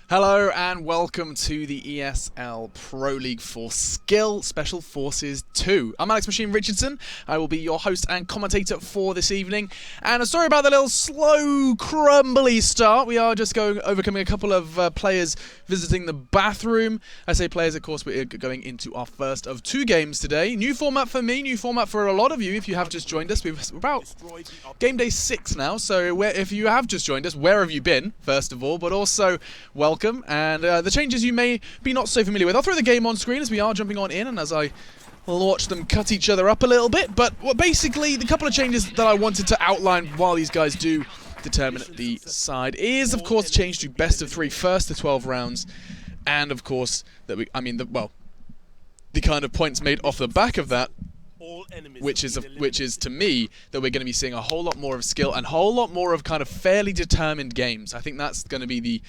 Hello and welcome to the ESL Pro League for Skill Special Forces 2. I'm Alex Machine Richardson. I will be your host and commentator for this evening. And a story about the little slow, crumbly start. We are just overcoming a couple of players visiting the bathroom. I say players, of course, we're going into our first of 2 games today. New format for me, new format for a lot of you if you have just joined us. We're about game day 6 now, so if you have just joined us, where have you been, first of all, but also welcome. And the changes you may be not so familiar with. I'll throw the game on screen as we are jumping on in and as I watch them cut each other up a little bit. But basically, the couple of changes that I wanted to outline while these guys do determine the side is, of course, change to best of 3, first to 12 rounds. And, of course, the kind of points made off the back of that, which is to me that we're going to be seeing a whole lot more of skill and a whole lot more of kind of fairly determined games. I think that's going to be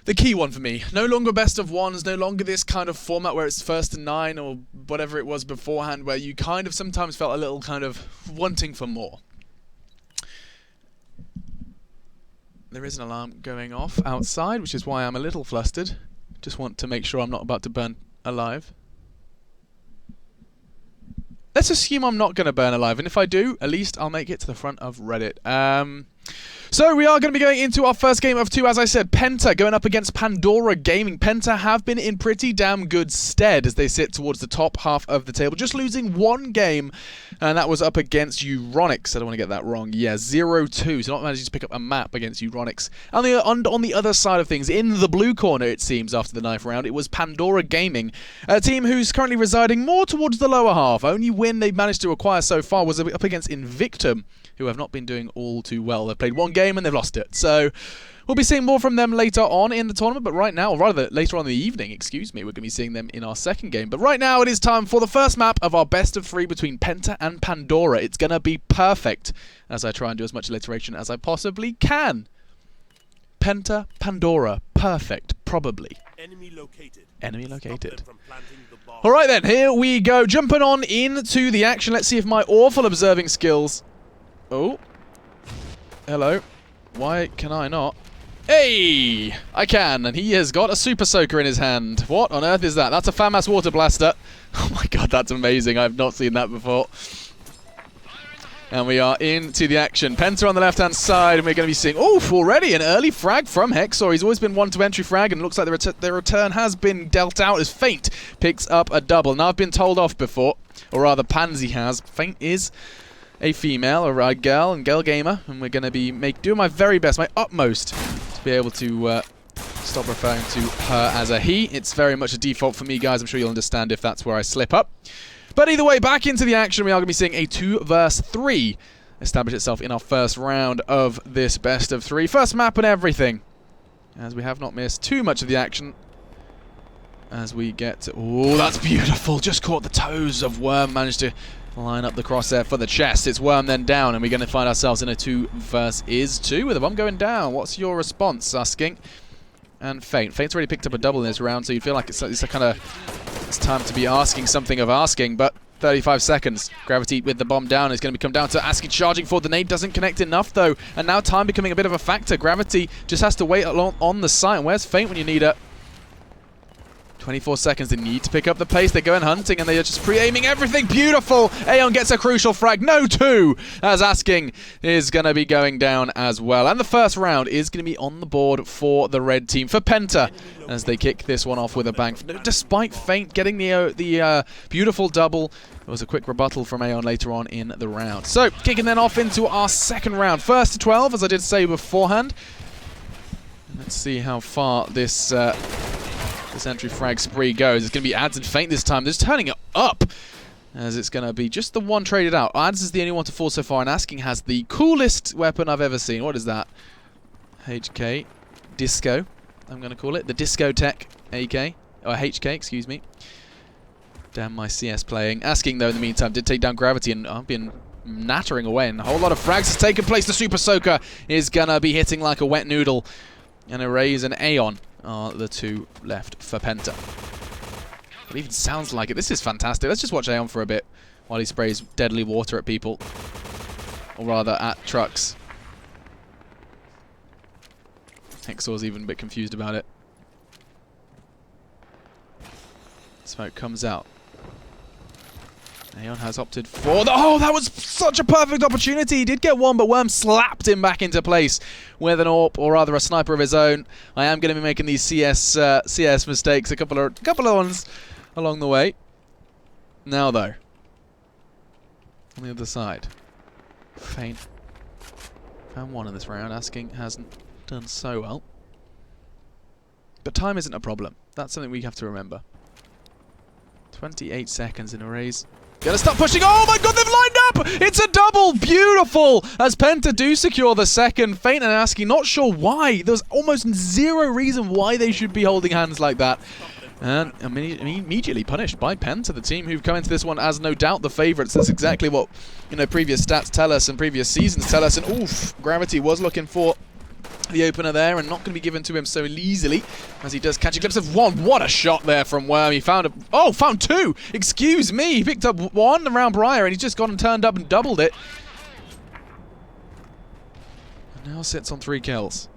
the key one for me. No longer best of 1s, no longer this kind of format where it's first to 9 or whatever it was beforehand, where you kind of sometimes felt a little kind of wanting for more. There is an alarm going off outside, which is why I'm a little flustered. Just want to make sure I'm not about to burn alive. Let's assume I'm not going to burn alive, and if I do, at least I'll make it to the front of Reddit. So we are going to be going into our first game of 2, as I said, PENTA going up against Pandora Gaming. PENTA have been in pretty damn good stead as they sit towards the top half of the table, just losing 1 game, and that was up against Euronics. I don't want to get that wrong. Yeah, 0-2, so not managing to pick up a map against Euronics. And on the other side of things, in the blue corner, it seems, after the 9th round, it was Pandora Gaming, a team who's currently residing more towards the lower half. Only win they've managed to acquire so far was up against Invictum, who have not been doing all too well. They've played 1 game and they've lost it. So we'll be seeing more from them later on in the tournament, but right now, or rather later on in the evening, excuse me, we're going to be seeing them in our second game. But right now it is time for the first map of our best of 3 between PENTA and Pandora. It's going to be perfect as I try and do as much alliteration as I possibly can. PENTA, Pandora, perfect, probably. Enemy located. Enemy located. Alright then, here we go. Jumping on into the action. Let's see if my awful observing skills... Oh. Hello. Why can I not? Hey! I can, and he has got a super soaker in his hand. What on earth is that? That's a FAMAS water blaster. Oh my god, that's amazing. I've not seen that before. And we are into the action. PENTA on the left-hand side, and we're going to be seeing... Oh, already an early frag from Hexor. He's always been one to entry frag, and it looks like the return has been dealt out as Feint picks up a double. Now, I've been told off before, or rather Pansy has. Feint is a female, or a girl, and girl gamer, and we're going to be doing my very best, my utmost, to be able to stop referring to her as a he. It's very much a default for me, guys. I'm sure you'll understand if that's where I slip up. But either way, back into the action, we are going to be seeing a 2 versus 3 establish itself in our first round of this best of 3. First map and everything, as we have not missed too much of the action. As we get to... Oh, that's beautiful. Just caught the toes of Worm. Managed to line up the crosshair for the chest. It's Worm then down, and we're going to find ourselves in a 2 versus 2 with a bomb going down. What's your response, asking? And Feint. Feint's already picked up a double in this round, so you feel like it's a kind of... It's time to be asking something of asking, but 35 seconds. Gravity with the bomb down is going to come down to ASCII charging for the nade. Doesn't connect enough, though, and now time becoming a bit of a factor. Gravity just has to wait along on the site. And where's Feint when you need it? 24 seconds, they need to pick up the pace. They're going hunting, and they are just pre-aiming everything. Beautiful! Aeon gets a crucial frag. No 2! As Asking is going to be going down as well. And the first round is going to be on the board for the red team, for PENTA, as they kick this one off with a bang. Despite Feint getting the beautiful double, there was a quick rebuttal from Aeon later on in the round. So, kicking then off into our second round. First to 12, as I did say beforehand. Let's see how far this entry frag spree goes. It's going to be Ads and Feint this time. They're just turning it up, as it's going to be just the one traded out. Ads is the only one to fall so far, and Asking has the coolest weapon I've ever seen. What is that? HK. Disco, I'm going to call it. The Discotech AK. Or HK, excuse me. Damn my CS playing. Asking, though, in the meantime, did take down Gravity, and I've been nattering away, and a whole lot of frags has taken place. The Super Soaker is going to be hitting like a wet noodle. And Erase and Aeon are the 2 left for PENTA. It even sounds like it. This is fantastic. Let's just watch Aeon for a bit while he sprays deadly water at people. Or rather, at trucks. Hexor's even a bit confused about it. Smoke comes out. Aeon has opted for the... Oh, that was such a perfect opportunity. He did get one, but Worm slapped him back into place with an AWP, or rather a sniper of his own. I am going to be making these CS mistakes, a couple of ones along the way. Now, though, on the other side, Feint found one in this round. Asking hasn't done so well. But time isn't a problem. That's something we have to remember. 28 seconds in a race. Gonna start pushing. Oh my god, they've lined up! It's a double! Beautiful! As Penta do secure the second. Feint and Asking, not sure why. There's almost zero reason why they should be holding hands like that. And immediately punished by Penta, the team who've come into this one as no doubt the favourites. That's exactly what, you know, previous stats tell us and previous seasons tell us. And oof, Gravity was looking for the opener there and not going to be given to him so easily as he does catch a glimpse of one. What a shot there from Worm. He found found two. Excuse me. He picked up one around Briar and he's just gone and turned up and doubled it. And now sits on 3 kills.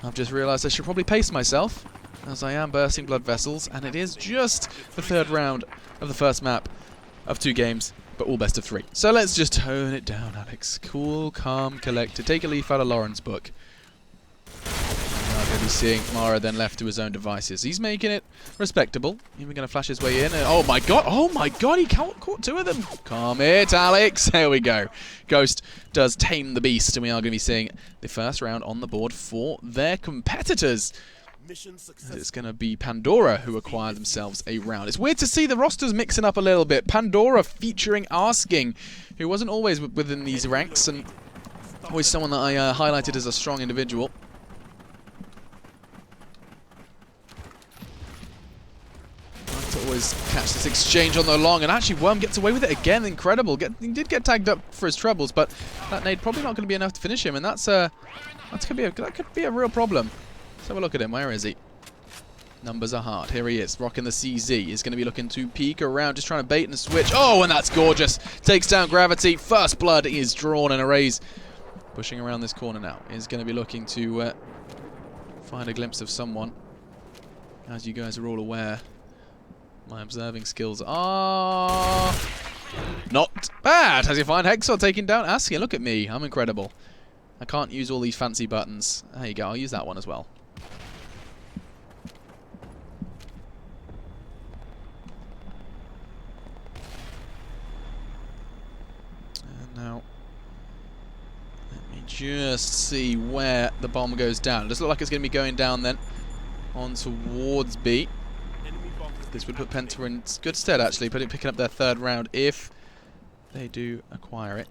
I've just realised I should probably pace myself as I am bursting blood vessels, and it is just the 3rd round of the first map of 2 games. But all best of 3. So let's just tone it down, Alex. Cool, calm, collected. Take a leaf out of Lauren's book. Now we're going to be seeing Mara then left to his own devices. He's making it respectable. Even going to flash his way in. And oh my god, he caught 2 of them. Calm it, Alex. There we go. Ghost does tame the beast, and we are going to be seeing the first round on the board for their competitors. It's going to be Pandora who acquire themselves a round. It's weird to see the rosters mixing up a little bit. Pandora featuring Asking, who wasn't always within these ranks and always someone that I highlighted as a strong individual. Like to always catch this exchange on the long, and actually Worm gets away with it again. Incredible. He did get tagged up for his troubles, but that nade probably not going to be enough to finish him, and that could be a real problem. Let's have a look at him. Where is he? Numbers are hard. Here he is, rocking the CZ. He's going to be looking to peek around, just trying to bait and switch. Oh, and that's gorgeous. Takes down Gravity. First blood is drawn, and Arrays pushing around this corner now. Is going to be looking to find a glimpse of someone. As you guys are all aware, my observing skills are not bad. As you find Hexor taking down Asking. Look at me. I'm incredible. I can't use all these fancy buttons. There you go, I'll use that one as well. And now, let me just see where the bomb goes down. It does look like it's going to be going down then, on towards B. This would put Penta in good stead actually, picking up their 3rd round if they do acquire it.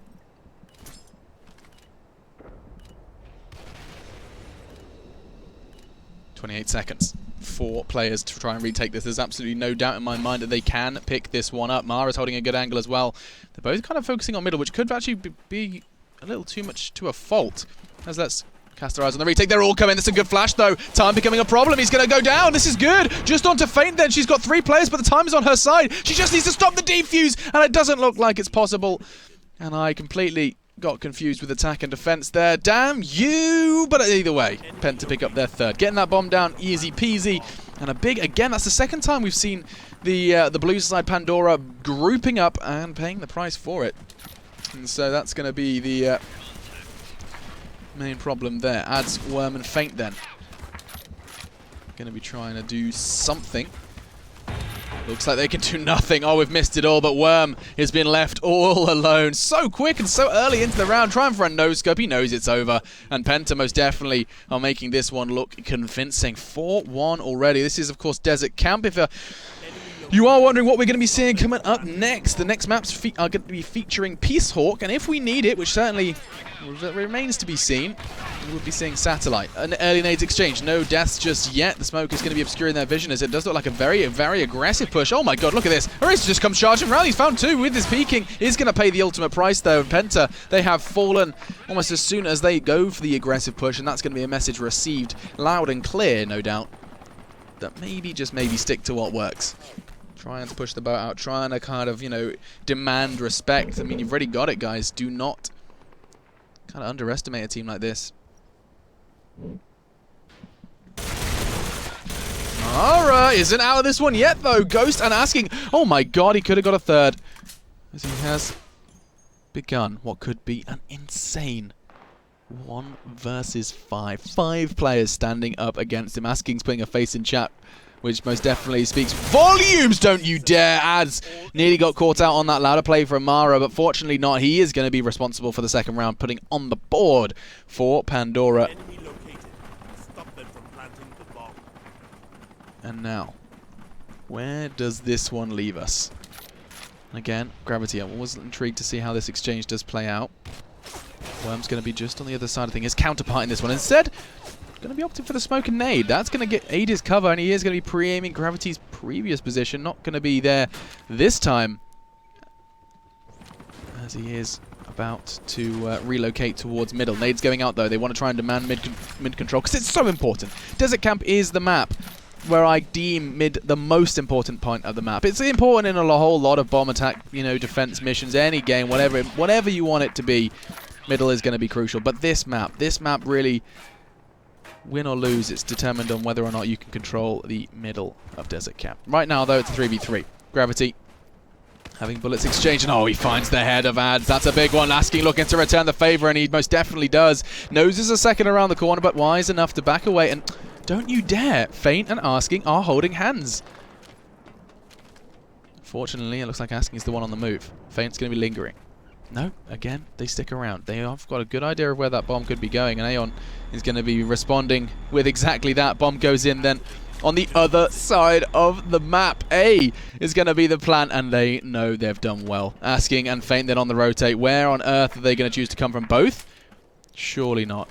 28 seconds. 4 players to try and retake this. There's absolutely no doubt in my mind that they can pick this one up. Mara's holding a good angle as well. They're both kind of focusing on middle, which could actually be a little too much to a fault. As let's cast our eyes on the retake. They're all coming. That's a good flash, though. Time becoming a problem. He's going to go down. This is good. Just onto Feint then. She's got 3 players, but the time is on her side. She just needs to stop the defuse, and it doesn't look like it's possible. And I completely got confused with attack and defense there. Damn you! But either way, Penta pick up their 3rd. Getting that bomb down, easy peasy. And a big, again, that's the 2nd time we've seen the blue side Pandora grouping up and paying the price for it. And so that's going to be the main problem there. Adds Worm and Feint then. Going to be trying to do something. Looks like they can do nothing. Oh, we've missed it all, but Worm has been left all alone. So quick and so early into the round. Trying for a no-scope. He knows it's over. And Penta most definitely are making this one look convincing. 4-1 already. This is, of course, Desert Camp. If you are wondering what we're going to be seeing coming up next, the next maps are going to be featuring Peacehawk. And if we need it, which certainly remains to be seen, we will be seeing Satellite. An early nades exchange. No deaths just yet. The smoke is going to be obscuring their vision as it does look like a very, very aggressive push. Oh my god, look at this. Arrays just comes charging around. He's found 2 with his peeking. He's going to pay the ultimate price though. And Penta, they have fallen almost as soon as they go for the aggressive push. And that's going to be a message received loud and clear, no doubt, that maybe, just maybe, stick to what works. Trying to push the boat out. Trying to kind of, you know, demand respect. I mean, you've already got it, guys. Do not kind of underestimate a team like this. Alright. Penta isn't out of this one yet, though. Ghost and asking. Oh my god, he could have got a third. As he has begun what could be an insane 1 versus 5. 5 players standing up against him. Asking's putting a face in chat, which most definitely speaks volumes. Don't you dare, ads. Nearly got caught out on that louder play from Mara, but fortunately not. He is going to be responsible for the second round, putting on the board for Pandora. And now, where does this one leave us? Again, Gravity. I was intrigued to see how this exchange does play out. Worm's going to be just on the other side of things. His counterpart in this one. Instead, going to be opting for the smoke and nade. That's going to aid his cover, and he is going to be pre-aiming Gravity's previous position. Not going to be there this time, as he is about to relocate towards middle. Nade's going out, though. They want to try and demand mid control, because it's so important. Desert Camp is the map where I deem mid the most important point of the map. It's important in a whole lot of bomb attack, you know, defense missions, any game, whatever you want it to be. Middle is going to be crucial. But this map really, win or lose, it's determined on whether or not you can control the middle of Desert Camp. Right now, though, it's a 3v3. Gravity having bullets exchanged, and oh, he finds the head of ads. That's a big one. Asking looking to return the favor, and he most definitely does. Noses a second around the corner, but wise enough to back away. And don't you dare! Feint and Asking are holding hands. Fortunately, it looks like Asking is the one on the move. Feint's going to be lingering. No, again, they stick around. They have got a good idea of where that bomb could be going, and Aeon is going to be responding with exactly that. Bomb goes in then on the other side of the map. A is going to be the plan, and they know they've done well. Asking and Feint then on the rotate. Where on earth are they going to choose to come from? Both? Surely not.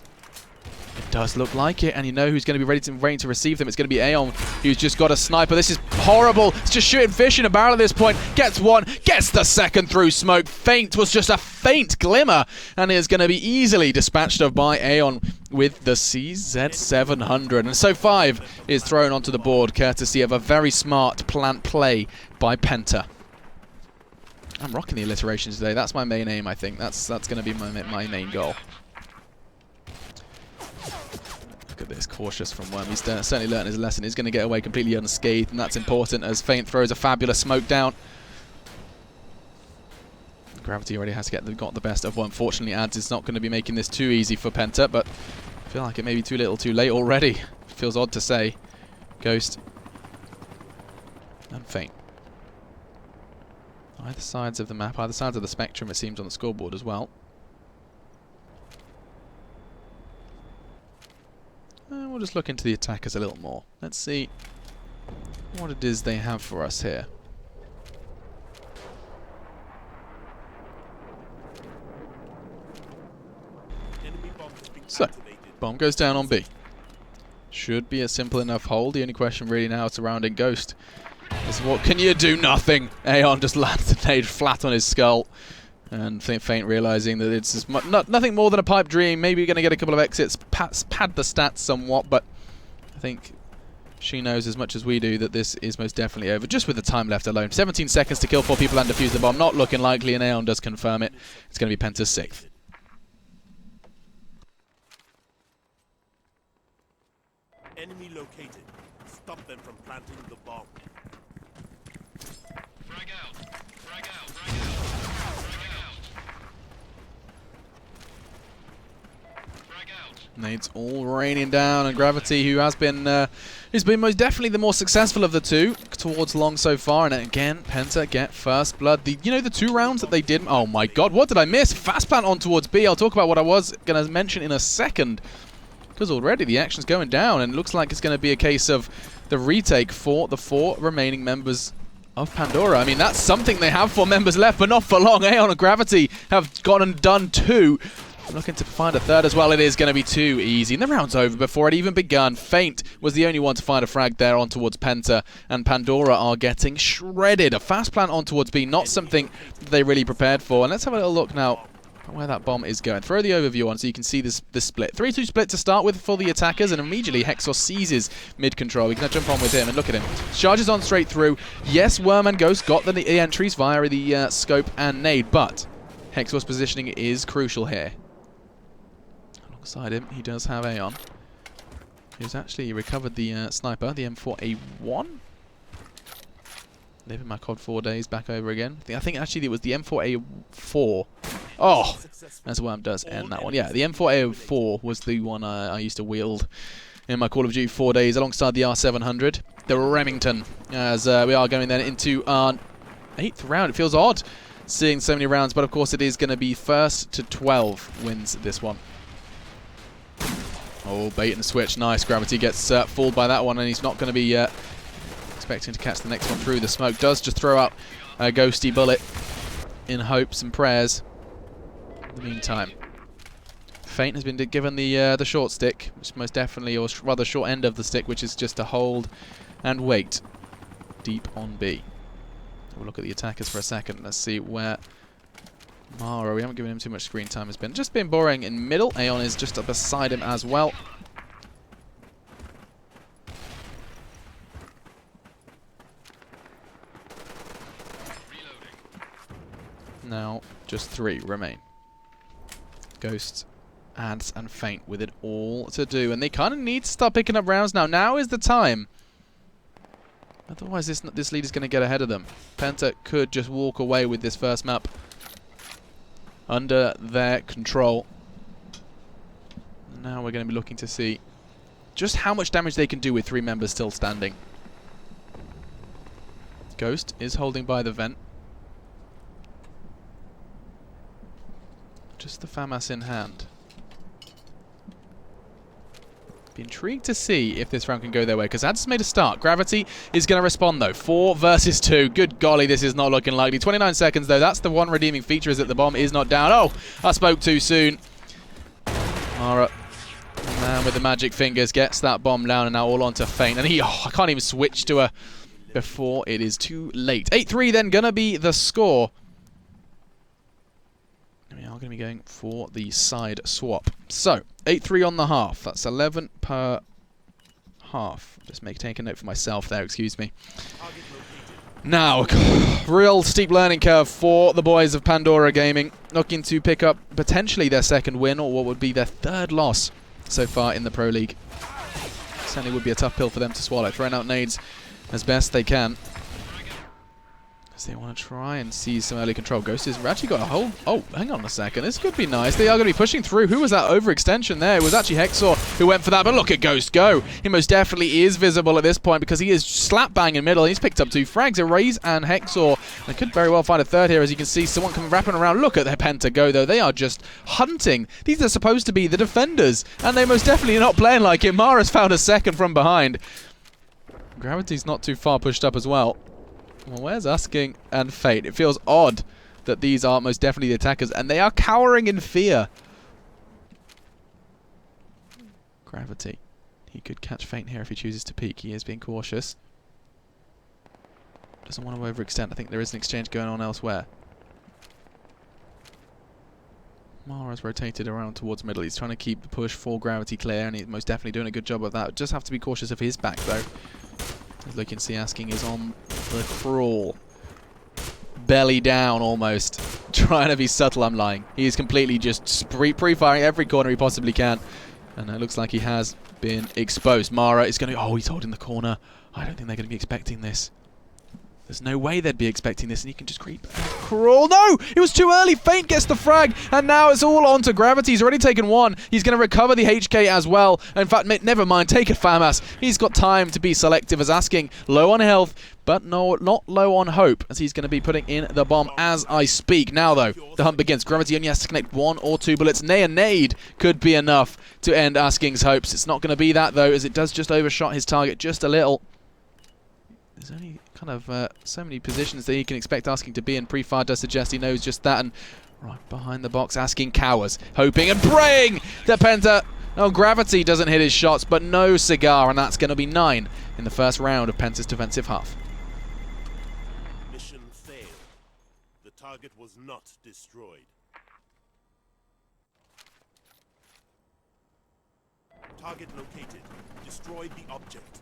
It does look like it, and you know who's going to be ready to receive them. It's going to be Aeon, who's just got a sniper. This is horrible. It's just shooting fish in a barrel at this point. Gets one, gets the second through smoke. Feint was just a faint glimmer, and is going to be easily dispatched of by Aeon with the CZ700. And so 5 is thrown onto the board, courtesy of a very smart plant play by Penta. I'm rocking the alliterations today. That's my main aim, I think. That's going to be my main goal. Look at this, cautious from Worm. He's certainly learned his lesson. He's going to get away completely unscathed, and that's important as Feint throws a fabulous smoke down. Gravity already has got the best of one. Fortunately, Ads is not going to be making this too easy for Penta, but I feel like it may be too little too late already. Feels odd to say. Ghost and Feint. Either sides of the map, either sides of the spectrum, it seems, on the scoreboard as well. We'll just look into the attackers a little more. Let's see what it is they have for us here. So, bomb goes down on B. Should be a simple enough hold. The only question really now surrounding Ghost is what can you do? Nothing. Aeon just lands the nade flat on his skull. And Feint realizing that it's just nothing more than a pipe dream. Maybe you're going to get a couple of exits, pad the stats somewhat, but I think she knows as much as we do that this is most definitely over. Just with the time left alone. 17 seconds to kill 4 people and defuse the bomb. Not looking likely, and Aeon does confirm it. It's going to be Penta's 6th. Enemy located. Stop them from planting the bomb. Frag out. Frag out. Frag out. Nades all raining down, and Gravity, who has been most definitely the more successful of the two towards long so far. And again, Penta get first blood. The 2 rounds that they did. Oh my God, what did I miss? Fast plant on towards B. I'll talk about what I was going to mention in a second, because already the action's going down, and it looks like it's going to be a case of the retake for the 4 remaining members of Pandora. I mean, that's something. They have 4 members left, but not for long. Aeon and Gravity have gone and done 2. Looking to find a 3rd as well. It is going to be too easy. And the round's over before it even begun. Feint was the only one to find a frag there on towards Penta, and Pandora are getting shredded. A fast plant on towards B, not something they really prepared for. And let's have a little look now at where that bomb is going. Throw the overview on so you can see this split. 3-2 split to start with for the attackers, and immediately Hexor seizes mid-control. We can jump on with him, and look at him. Charges on straight through. Yes, Worm and Ghost got the entries via the scope and nade, but Hexor's positioning is crucial here. Alongside him, he does have Aeon, who's actually recovered the sniper, the M4A1. Living my COD 4 days back over again. I think actually it was the M4A4. Oh, that's what does end that one. Yeah, the M4A4 was the one I used to wield in my Call of Duty 4 days alongside the R700, the Remington, as we are going then into our 8th round. It feels odd seeing so many rounds, but of course it is going to be 1st to 12 wins this one. Oh, bait and switch. Nice. Gravity gets fooled by that one, and he's not going to be expecting to catch the next one through. The smoke does just throw out a ghosty bullet in hopes and prayers. In the meantime, Feint has been given the short stick, which most definitely, or rather short end of the stick, which is just to hold and wait deep on B. We'll look at the attackers for a second. Let's see where Mara, we haven't given him too much screen time, has been just been boring in middle. Aeon is just up beside him as well. Now just 3 remain. Ghost, Ads and Feint with it all to do, and they kind of need to start picking up rounds now. Now is the time. Otherwise this lead is going to get ahead of them. Penta could just walk away with this first map under their control. Now we're going to be looking to see just how much damage they can do with 3 members still standing. Ghost is holding by the vent. Just the FAMAS in hand. Be intrigued to see if this round can go their way, because Ads made a start. Gravity is going to respond though. 4 versus 2. Good golly, this is not looking likely. 29 seconds though. That's the one redeeming feature, is that the bomb is not down. Oh, I spoke too soon. Mara, man with the magic fingers, gets that bomb down, and now all on to Feint. And I can't even switch to her before it is too late. 8-3 then going to be the score. We are going to be going for the side swap. So, 8-3 on the half. That's 11 per half. Just take a note for myself there, excuse me. Now, real steep learning curve for the boys of Pandora Gaming. Looking to pick up potentially their 2nd win, or what would be their 3rd loss so far in the Pro League. Certainly would be a tough pill for them to swallow. Throwing out nades as best they can. They want to try and seize some early control. Ghost has actually got a whole... Oh, hang on a second. This could be nice. They are going to be pushing through. Who was that overextension there? It was actually Hexor who went for that. But look at Ghost go. He most definitely is visible at this point because he is slap bang in middle. He's picked up 2 frags. Erase and Hexor. They could very well find a 3rd here, as you can see. Someone coming wrapping around. Look at their Penta go, though. They are just hunting. These are supposed to be the defenders, and they most definitely are not playing like it. Mara's found a 2nd from behind. Gravity's not too far pushed up as well. Well, where's Asking and Feint? It feels odd that these are most definitely the attackers, and they are cowering in fear. Gravity. He could catch Feint here if he chooses to peek. He is being cautious. Doesn't want to overextend. I think there is an exchange going on elsewhere. Mara's rotated around towards middle. He's trying to keep the push for Gravity clear, and he's most definitely doing a good job of that. Just have to be cautious of his back, though. As you can see, Asking is on the crawl. Belly down, almost. Trying to be subtle, I'm lying. He is completely just pre-firing every corner he possibly can. And it looks like he has been exposed. Mara is going to... Oh, he's holding the corner. I don't think they're going to be expecting this. There's no way they'd be expecting this, and he can just creep and crawl. No! It was too early. Feint gets the frag, and now it's all on to Gravity. He's already taken 1. He's going to recover the HK as well. In fact, never mind. Take it, FAMAS. He's got time to be selective as Asking. Low on health, but no, not low on hope, as he's going to be putting in the bomb as I speak. Now, though, the hunt begins. Gravity only has to connect 1 or 2 bullets. Nay, a nade could be enough to end Asking's hopes. It's not going to be that, though, as it does just overshot his target just a little. There's only kind of so many positions that he can expect Asking to be in. Pre-fire does suggest he knows just that, and right behind the box, Asking cowers, hoping and praying that Penta... Oh, Gravity doesn't hit his shots, but no cigar, and that's going to be 9 in the first round of Penta's defensive half. Mission failed. The target was not destroyed. Target located. Destroy the object.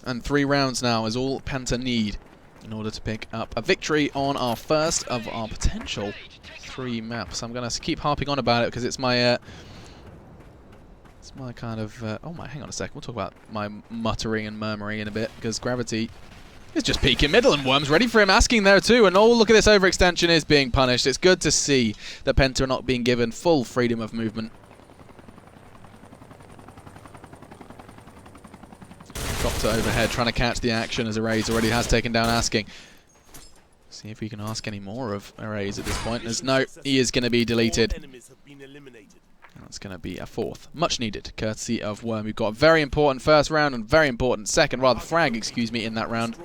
And 3 rounds now is all Penta need in order to pick up a victory on our first of our potential 3 maps. I'm going to keep harping on about it because it's my kind of... oh my, hang on a second. We'll talk about my muttering and murmuring in a bit, because Gravity He's just peeking middle, and Worm's ready for him, asking there too. And oh, look at this overextension is being punished. It's good to see that Penta are not being given full freedom of movement. Dropped to overhead, trying to catch the action as Arrays already has taken down asking. See if we can ask any more of Arrays at this point. As no, he is going to be deleted. That's going to be a fourth. Much needed, courtesy of Worm, who got a very important first round and very important second, rather frag, excuse me, in that round.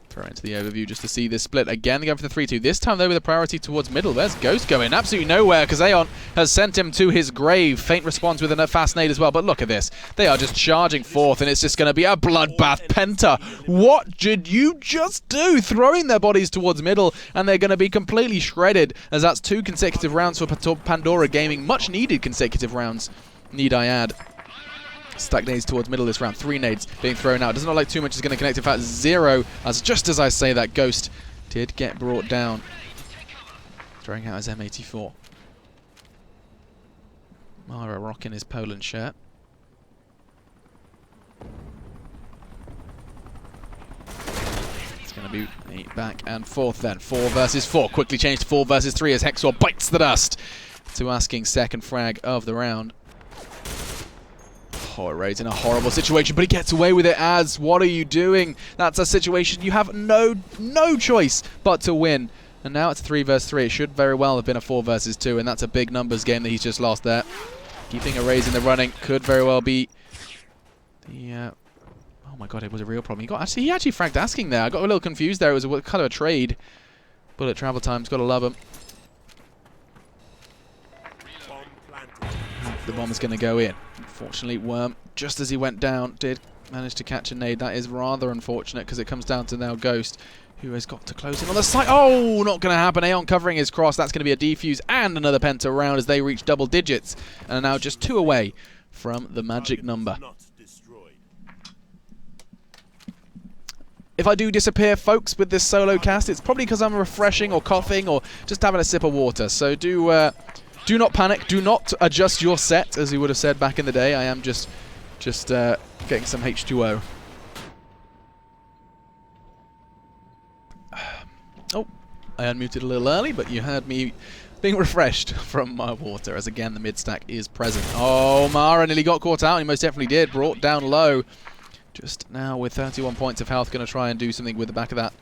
Throw into the overview just to see this split. Again, going for the 3-2. This time, though, with a priority towards middle. Where's Ghost going? Absolutely nowhere, because Aeon has sent him to his grave. Faint responds with a fast nade as well. But look at this. They are just charging forth, and it's just going to be a bloodbath. Penta, what did you just do? Throwing their bodies towards middle, and they're going to be completely shredded, as that's 2 consecutive rounds for Pandora Gaming. Much needed consecutive rounds, need I add. Stack nades towards middle this round. 3 nades being thrown out. Doesn't look like too much is going to connect. In fact, 0. As just as I say that, Ghost did get brought down. Throwing out his M84. Mara rocking his Poland shirt. It's going to be a back and forth then. 4 versus 4. Quickly changed to 4 versus 3 as Hexor bites the dust to asking second frag of the round. Oh, Ray's in a horrible situation, but he gets away with it as, what are you doing? That's a situation you have no choice but to win. And now it's 3 versus 3. It should very well have been a 4 versus 2, and that's a big numbers game that he's just lost there. Keeping Arrays in the running could very well be the... oh my god, it was a real problem. He actually fragged asking there. I got a little confused there. It was kind of a trade. Bullet travel times, gotta love him. The bomb is going to go in. Unfortunately, Worm, just as he went down, did manage to catch a nade. That is rather unfortunate because it comes down to now Ghost, who has got to close in on the side. Oh, not going to happen. Aeon covering his cross. That's going to be a defuse and another Penta round as they reach double digits and are now just 2 away from the magic number. If I do disappear, folks, with this solo cast, it's probably because I'm refreshing or coughing or just having a sip of water. So do not panic. Do not adjust your set, as we would have said back in the day. I am just getting some H2O. Oh, I unmuted a little early, but you heard me being refreshed from my water, as again the mid stack is present. Oh, Mara nearly got caught out. He most definitely did. Brought down low. Just now with 31 points of health, going to try and do something with the back of that,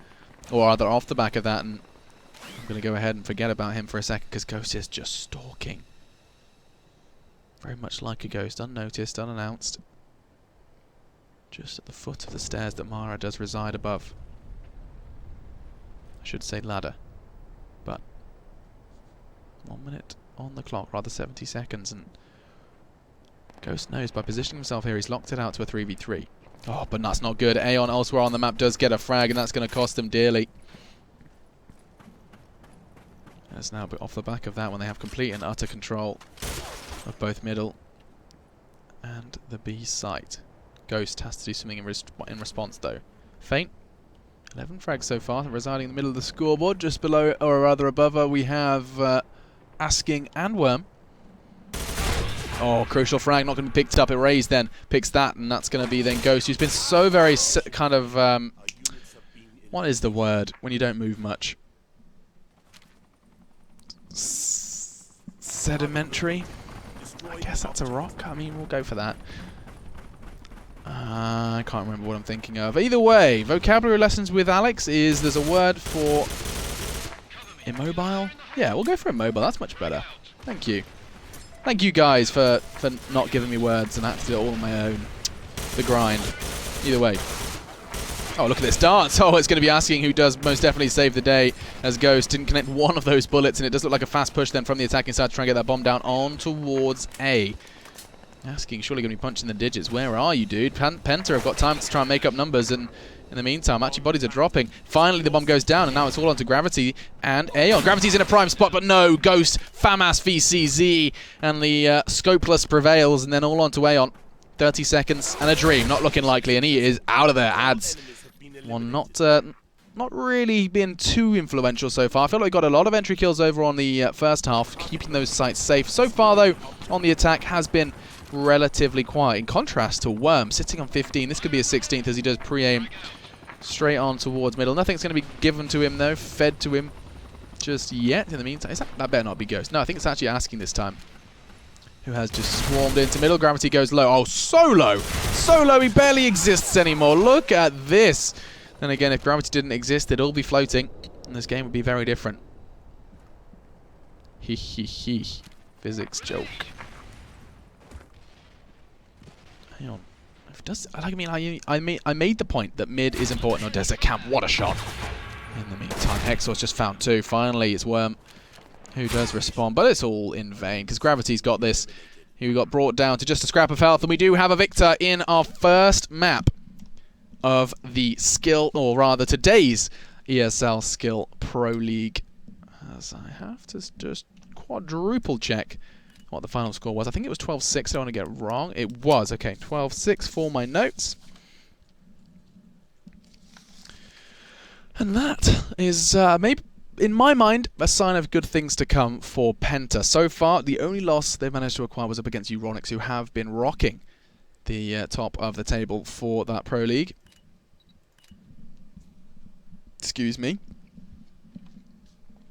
or rather off the back of that, and I'm going to go ahead and forget about him for a second because Ghost is just stalking. Very much like a ghost, unnoticed, unannounced. Just at the foot of the stairs that Mara does reside above. I should say ladder. But 1 minute on the clock, rather 70 seconds, and Ghost knows by positioning himself here he's locked it out to a 3v3. Oh, but that's not good. Aeon elsewhere on the map does get a frag, and that's going to cost them dearly. It's now off the back of that when they have complete and utter control of both middle and the B site. Ghost has to do something in response though. Faint. 11 frags so far, residing in the middle of the scoreboard. Just below, or rather above her, we have Asking and Worm. Oh, crucial frag, not going to be picked up. Arrays then picks that, and that's going to be then Ghost, who's been so very kind of... what is the word when you don't move much? Sedimentary? I guess that's a rock. I mean, we'll go for that. I can't remember what I'm thinking of. Either way, vocabulary lessons with Alex there's a word for immobile. Yeah, we'll go for immobile. That's much better. Thank you. Thank you guys for not giving me words and I had to do it all on my own. The grind. Either way. Oh, look at this dance. Oh, it's going to be Asking who does most definitely save the day as Ghost didn't connect one of those bullets, and it does look like a fast push then from the attacking side to try and get that bomb down on towards A. Asking surely going to be punching the digits. Where are you, dude? Penta have got time to try and make up numbers, and in the meantime, actually bodies are dropping. Finally, the bomb goes down, and now it's all onto Gravity and Aeon. Gravity's in a prime spot, but no, Ghost, FAMAS VCZ, and the Scopeless prevails, and then all onto Aeon. 30 seconds and a dream, not looking likely, and he is out of there. Adds one not really been too influential so far. I feel like we got a lot of entry kills over on the first half, keeping those sites safe. So far, though, on the attack has been relatively quiet. In contrast to Worm, sitting on 15. This could be a 16th as he does pre-aim straight on towards middle. Nothing's going to be given to him, though, fed to him just yet. In the meantime, that better not be Ghost. No, I think it's actually Asking this time, who has just swarmed into middle. Gravity goes low. Oh, so low. So low, he barely exists anymore. Look at this. And again, if Gravity didn't exist, they'd all be floating, and this game would be very different. He. Physics joke. Hang on. I made the point that mid is important on Desert Camp. What a shot. In the meantime, Exor's just found 2. Finally, it's Worm who does respond, but it's all in vain because Gravity's got this. He got brought down to just a scrap of health, and we do have a victor in our first map of the skill, or rather today's ESL Skill Pro League. As I have to just quadruple check what the final score was. I think it was 12-6. I don't want to get it wrong. It was. Okay, 12-6 for my notes. And that is maybe, in my mind, a sign of good things to come for Penta. So far, the only loss they've managed to acquire was up against Euronics, who have been rocking the top of the table for that Pro League. Excuse me.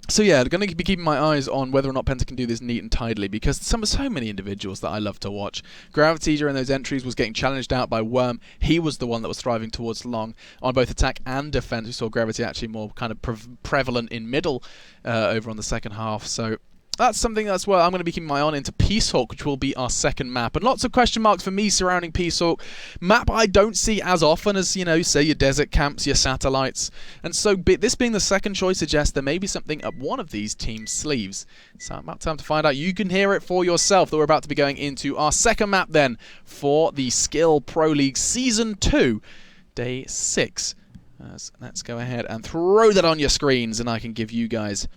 So yeah, I'm going to be keeping my eyes on whether or not Penta can do this neat and tidily, because so many individuals that I love to watch. Gravity during those entries was getting challenged out by Worm. He was the one that was thriving towards long on both attack and defense. We saw Gravity actually more kind of prevalent in middle over on the second half. So that's something that's what I'm going to be keeping my eye on into Peacehawk, which will be our second map. And lots of question marks for me surrounding Peacehawk. Map I don't see as often as, you know, say your desert camps, your satellites. And so this being the second choice suggests there may be something up one of these teams' sleeves. So about time to find out. You can hear it for yourself that we're about to be going into our second map then for the Skill Pro League Season 2, Day 6. So let's go ahead and throw that on your screens, and I can give you guys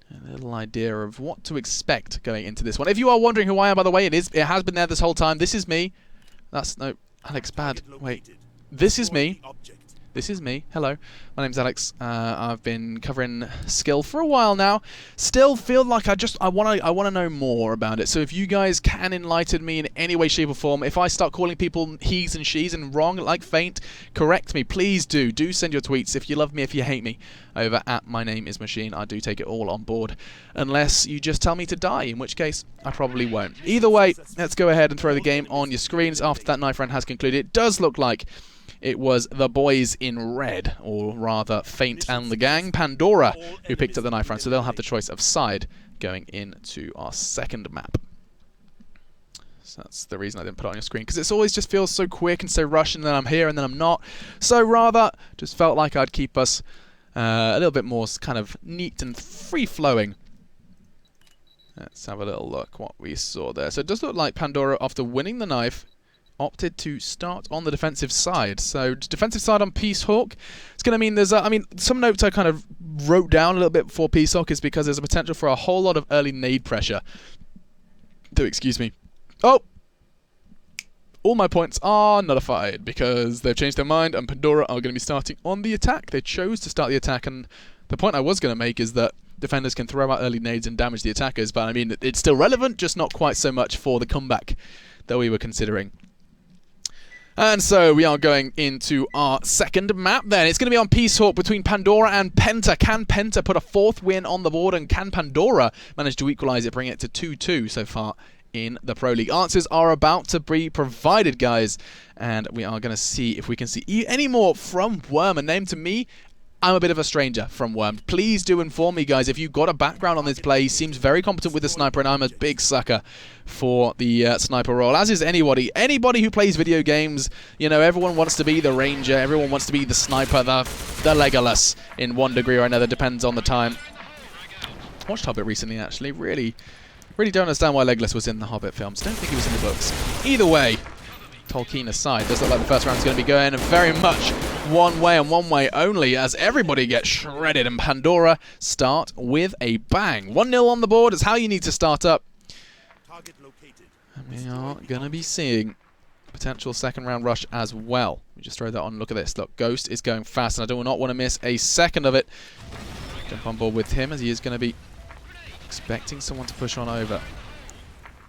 a little idea of what to expect going into this one. If you are wondering who I am, by the way, it has been there this whole time. This is me. That's no Alex Bad. Wait, this is me. This is me. Hello, my name's Alex. I've been covering Skill for a while now. Still feel like I want to know more about it. So if you guys can enlighten me in any way, shape, or form, if I start calling people he's and she's and wrong like Faint, correct me. Please do. Do send your tweets if you love me, if you hate me, over at My Name Is Machine. I do take it all on board, unless you just tell me to die, in which case I probably won't. Either way, let's go ahead and throw the game on your screens after that knife round has concluded. It does look like it was the boys in red, or rather Faint and the gang, Pandora, who picked up the knife round, so they'll have the choice of side going into our second map. So that's the reason I didn't put it on your screen, because it always just feels so quick and so rushed, and then I'm here and then I'm not. So rather, just felt like I'd keep us a little bit more kind of neat and free-flowing. Let's have a little look what we saw there. So it does look like Pandora, after winning the knife, opted to start on the defensive side. So defensive side on Peacehawk. It's going to mean there's some notes I kind of wrote down a little bit before Peacehawk is because there's a potential for a whole lot of early nade pressure. Excuse me. Oh! All my points are nullified because they've changed their mind and Pandora are going to be starting on the attack. They chose to start the attack, and the point I was going to make is that defenders can throw out early nades and damage the attackers, but I mean, it's still relevant, just not quite so much for the comeback that we were considering. And so we are going into our second map then. It's going to be on Peacehawk between Pandora and Penta. Can Penta put a fourth win on the board, and can Pandora manage to equalize it, bring it to 2-2 so far in the Pro League? Answers are about to be provided, guys, and we are going to see if we can see any more from Worm. A name to me, I'm a bit of a stranger from Worm. Please do inform me, guys, if you've got a background on this play. He seems very competent with the sniper, and I'm a big sucker for the sniper role, as is anybody. Anybody who plays video games, you know, everyone wants to be the ranger, everyone wants to be the sniper, the Legolas in one degree or another, depends on the time. I watched Hobbit recently, actually. Really don't understand why Legolas was in the Hobbit films. Don't think he was in the books. Either way, Tolkien aside, does look like the first round is going to be going very much one way and one way only, as everybody gets shredded, and Pandora start with a bang. 1-0 on the board is how you need to start up. And we are going to be seeing potential second round rush as well. Let me just throw that on. Look at this. Look, Ghost is going fast, and I do not want to miss a second of it. Jump on board with him, as he is going to be expecting someone to push on over.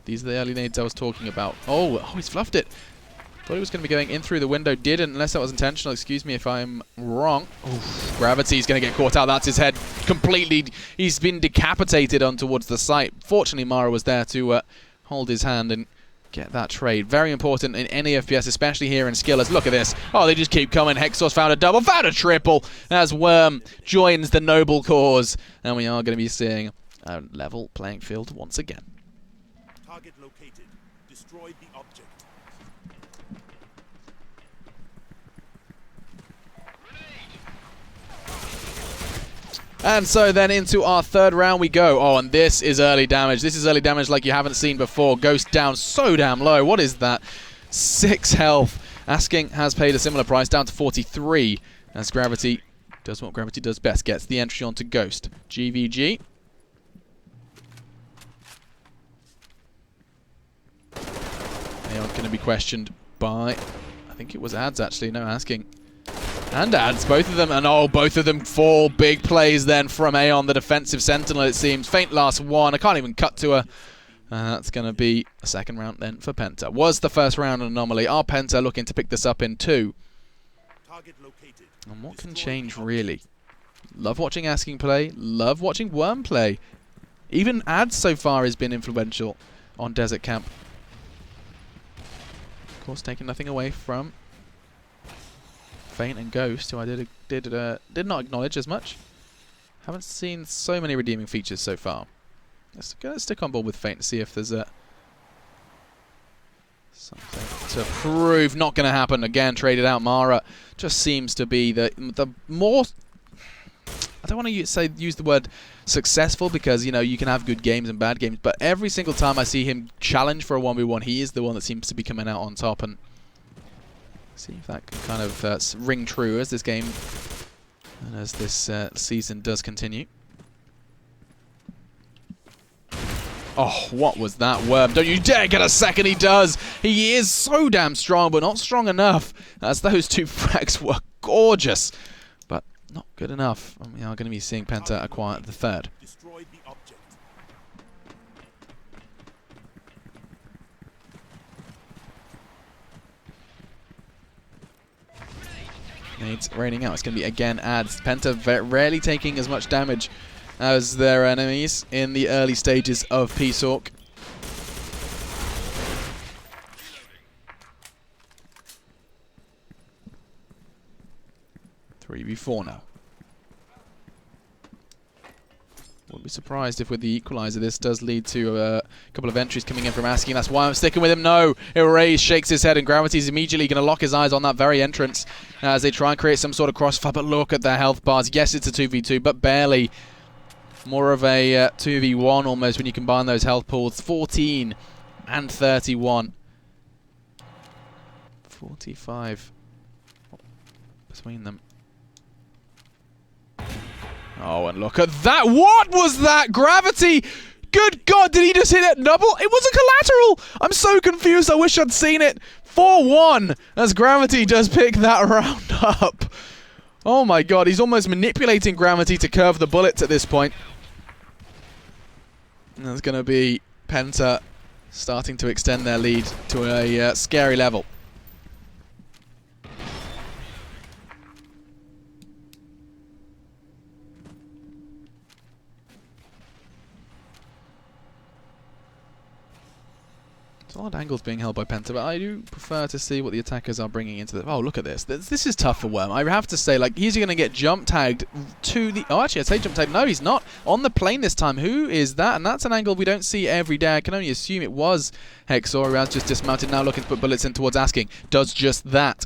These are the early nades I was talking about. Oh, he's fluffed it. Thought he was going to be going in through the window. Didn't, unless that was intentional. Excuse me if I'm wrong. Oof. Gravity's going to get caught out. That's his head completely. He's been decapitated on towards the site. Fortunately, Mara was there to hold his hand and get that trade. Very important in any FPS, especially here in Skillers. Look at this. Oh, they just keep coming. Hexor's found a double, found a triple as Worm joins the noble cause. And we are going to be seeing a level playing field once again. Target located. Destroy the object. And so then into our third round we go. Oh, and this is early damage. This is early damage like you haven't seen before. Ghost down so damn low. What is that? 6 health. Asking has paid a similar price, down to 43. As Gravity does what Gravity does best. Gets the entry onto Ghost. GVG. Aeon going to be questioned by, I think it was Ads actually. No, Asking. And Ads, both of them, and oh, both of them fall. Big plays then from Aeon, the defensive sentinel, it seems. Faint last one. I can't even cut to her. That's going to be a second round then for Penta. Was the first round an anomaly? Are Penta looking to pick this up in 2? Target located. And what can change, really? Love watching Asking play. Love watching Worm play. Even Ads so far has been influential on Desert Camp. Of course, taking nothing away from Faint and Ghost, who I did not acknowledge as much. Haven't seen so many redeeming features so far. Let's stick on board with Faint and see if there's something to prove. Not going to happen. Again, traded out. Mara just seems to be the more. I don't want to use the word successful because, you know, you can have good games and bad games, but every single time I see him challenge for a 1v1, he is the one that seems to be coming out on top. And see if that can kind of ring true as this game and as this season does continue. Oh, what was that, Worm? Don't you dare get a second, he does! He is so damn strong, but not strong enough, as those 2 frags were gorgeous, but not good enough. And we are going to be seeing Penta acquire the third. Destroy the object. Nades raining out. It's going to be again Ads. Penta rarely taking as much damage as their enemies in the early stages of Peace Hawk. Three v4 now. Wouldn't be surprised if with the equalizer this does lead to a couple of entries coming in from Asking. That's why I'm sticking with him. No! Erase shakes his head and Gravity's immediately going to lock his eyes on that very entrance as they try and create some sort of crossfire. But look at their health bars. Yes, it's a 2v2, but barely. More of a 2v1 almost when you combine those health pools. 14 and 31. 45 between them. Oh, and look at that. What was that? Gravity! Good God, did he just hit it double? It was a collateral! I'm so confused. I wish I'd seen it. 4-1 as Gravity does pick that round up. Oh my God, he's almost manipulating Gravity to curve the bullets at this point. And there's going to be Penta starting to extend their lead to a scary level. A lot of angles being held by Penta, but I do prefer to see what the attackers are bringing into the... Oh, look at this. This is tough for Worm. I have to say, like, he's going to get jump tagged to the... Oh, actually, I say jump tagged. No, he's not. On the plane this time. Who is that? And that's an angle we don't see every day. I can only assume it was Hexor, who has just dismounted now, looking to put bullets in towards Asking. Does just that.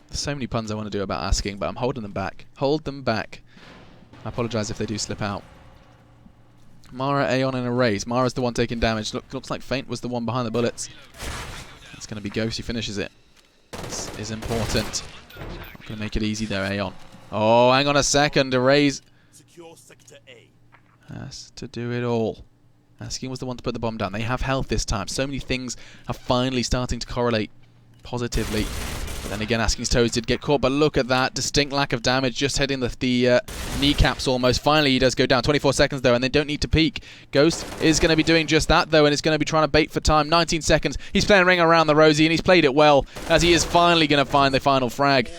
There's so many puns I want to do about Asking, but I'm holding them back. Hold them back. I apologize if they do slip out. Mara, Aeon, and Erase. Mara's the one taking damage. Looks like Faint was the one behind the bullets. It's going to be Ghost who finishes it. This is important. Not going to make it easy there, Aeon. Oh, hang on a second. Erase Secure sector A. has to do it all. Asking was the one to put the bomb down. They have health this time. So many things are finally starting to correlate positively Then again, Asking's toes did get caught, but look at that. Distinct lack of damage, just hitting the kneecaps almost. Finally, he does go down. 24 seconds, though, and they don't need to peek. Ghost is going to be doing just that, though, and it's going to be trying to bait for time. 19 seconds. He's playing Ring Around the Rosie, and he's played it well, as he is finally going to find the final frag.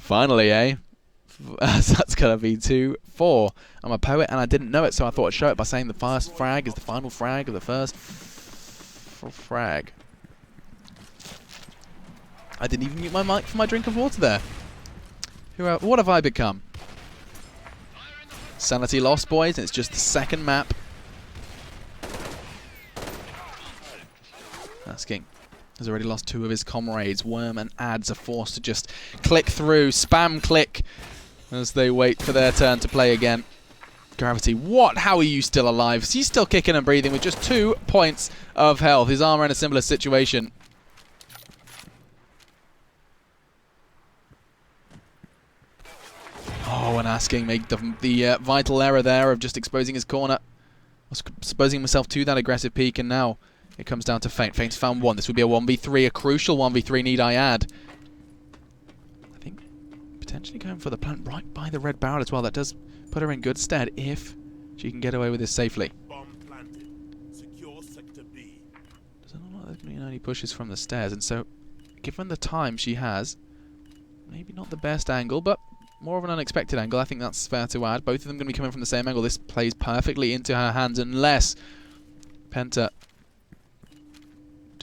Finally, eh? That's going to be 2-4. I'm a poet, and I didn't know it, so I thought I'd show it by saying the first frag is the final frag of the first frag. I didn't even mute my mic for my drink of water there. What have I become? Sanity lost, boys, and it's just the second map. Asking has already lost 2 of his comrades. Worm and Ads are forced to just click through, spam click, as they wait for their turn to play again. Gravity, what? How are you still alive? He's still kicking and breathing with just 2 points of health. His armor in a similar situation. Oh, and Asking made the vital error there of just exposing his corner. Exposing himself to that aggressive peak, and now it comes down to Feint. Feint's found 1. This would be a 1v3, a crucial 1v3, need I add. I think potentially going for the plant right by the red barrel as well. That does put her in good stead if she can get away with this safely. Bomb planted. Secure sector B. Doesn't look like there's been any pushes from the stairs, and so given the time she has, maybe not the best angle, but more of an unexpected angle. I think that's fair to add. Both of them going to be coming from the same angle. This plays perfectly into her hands unless Penta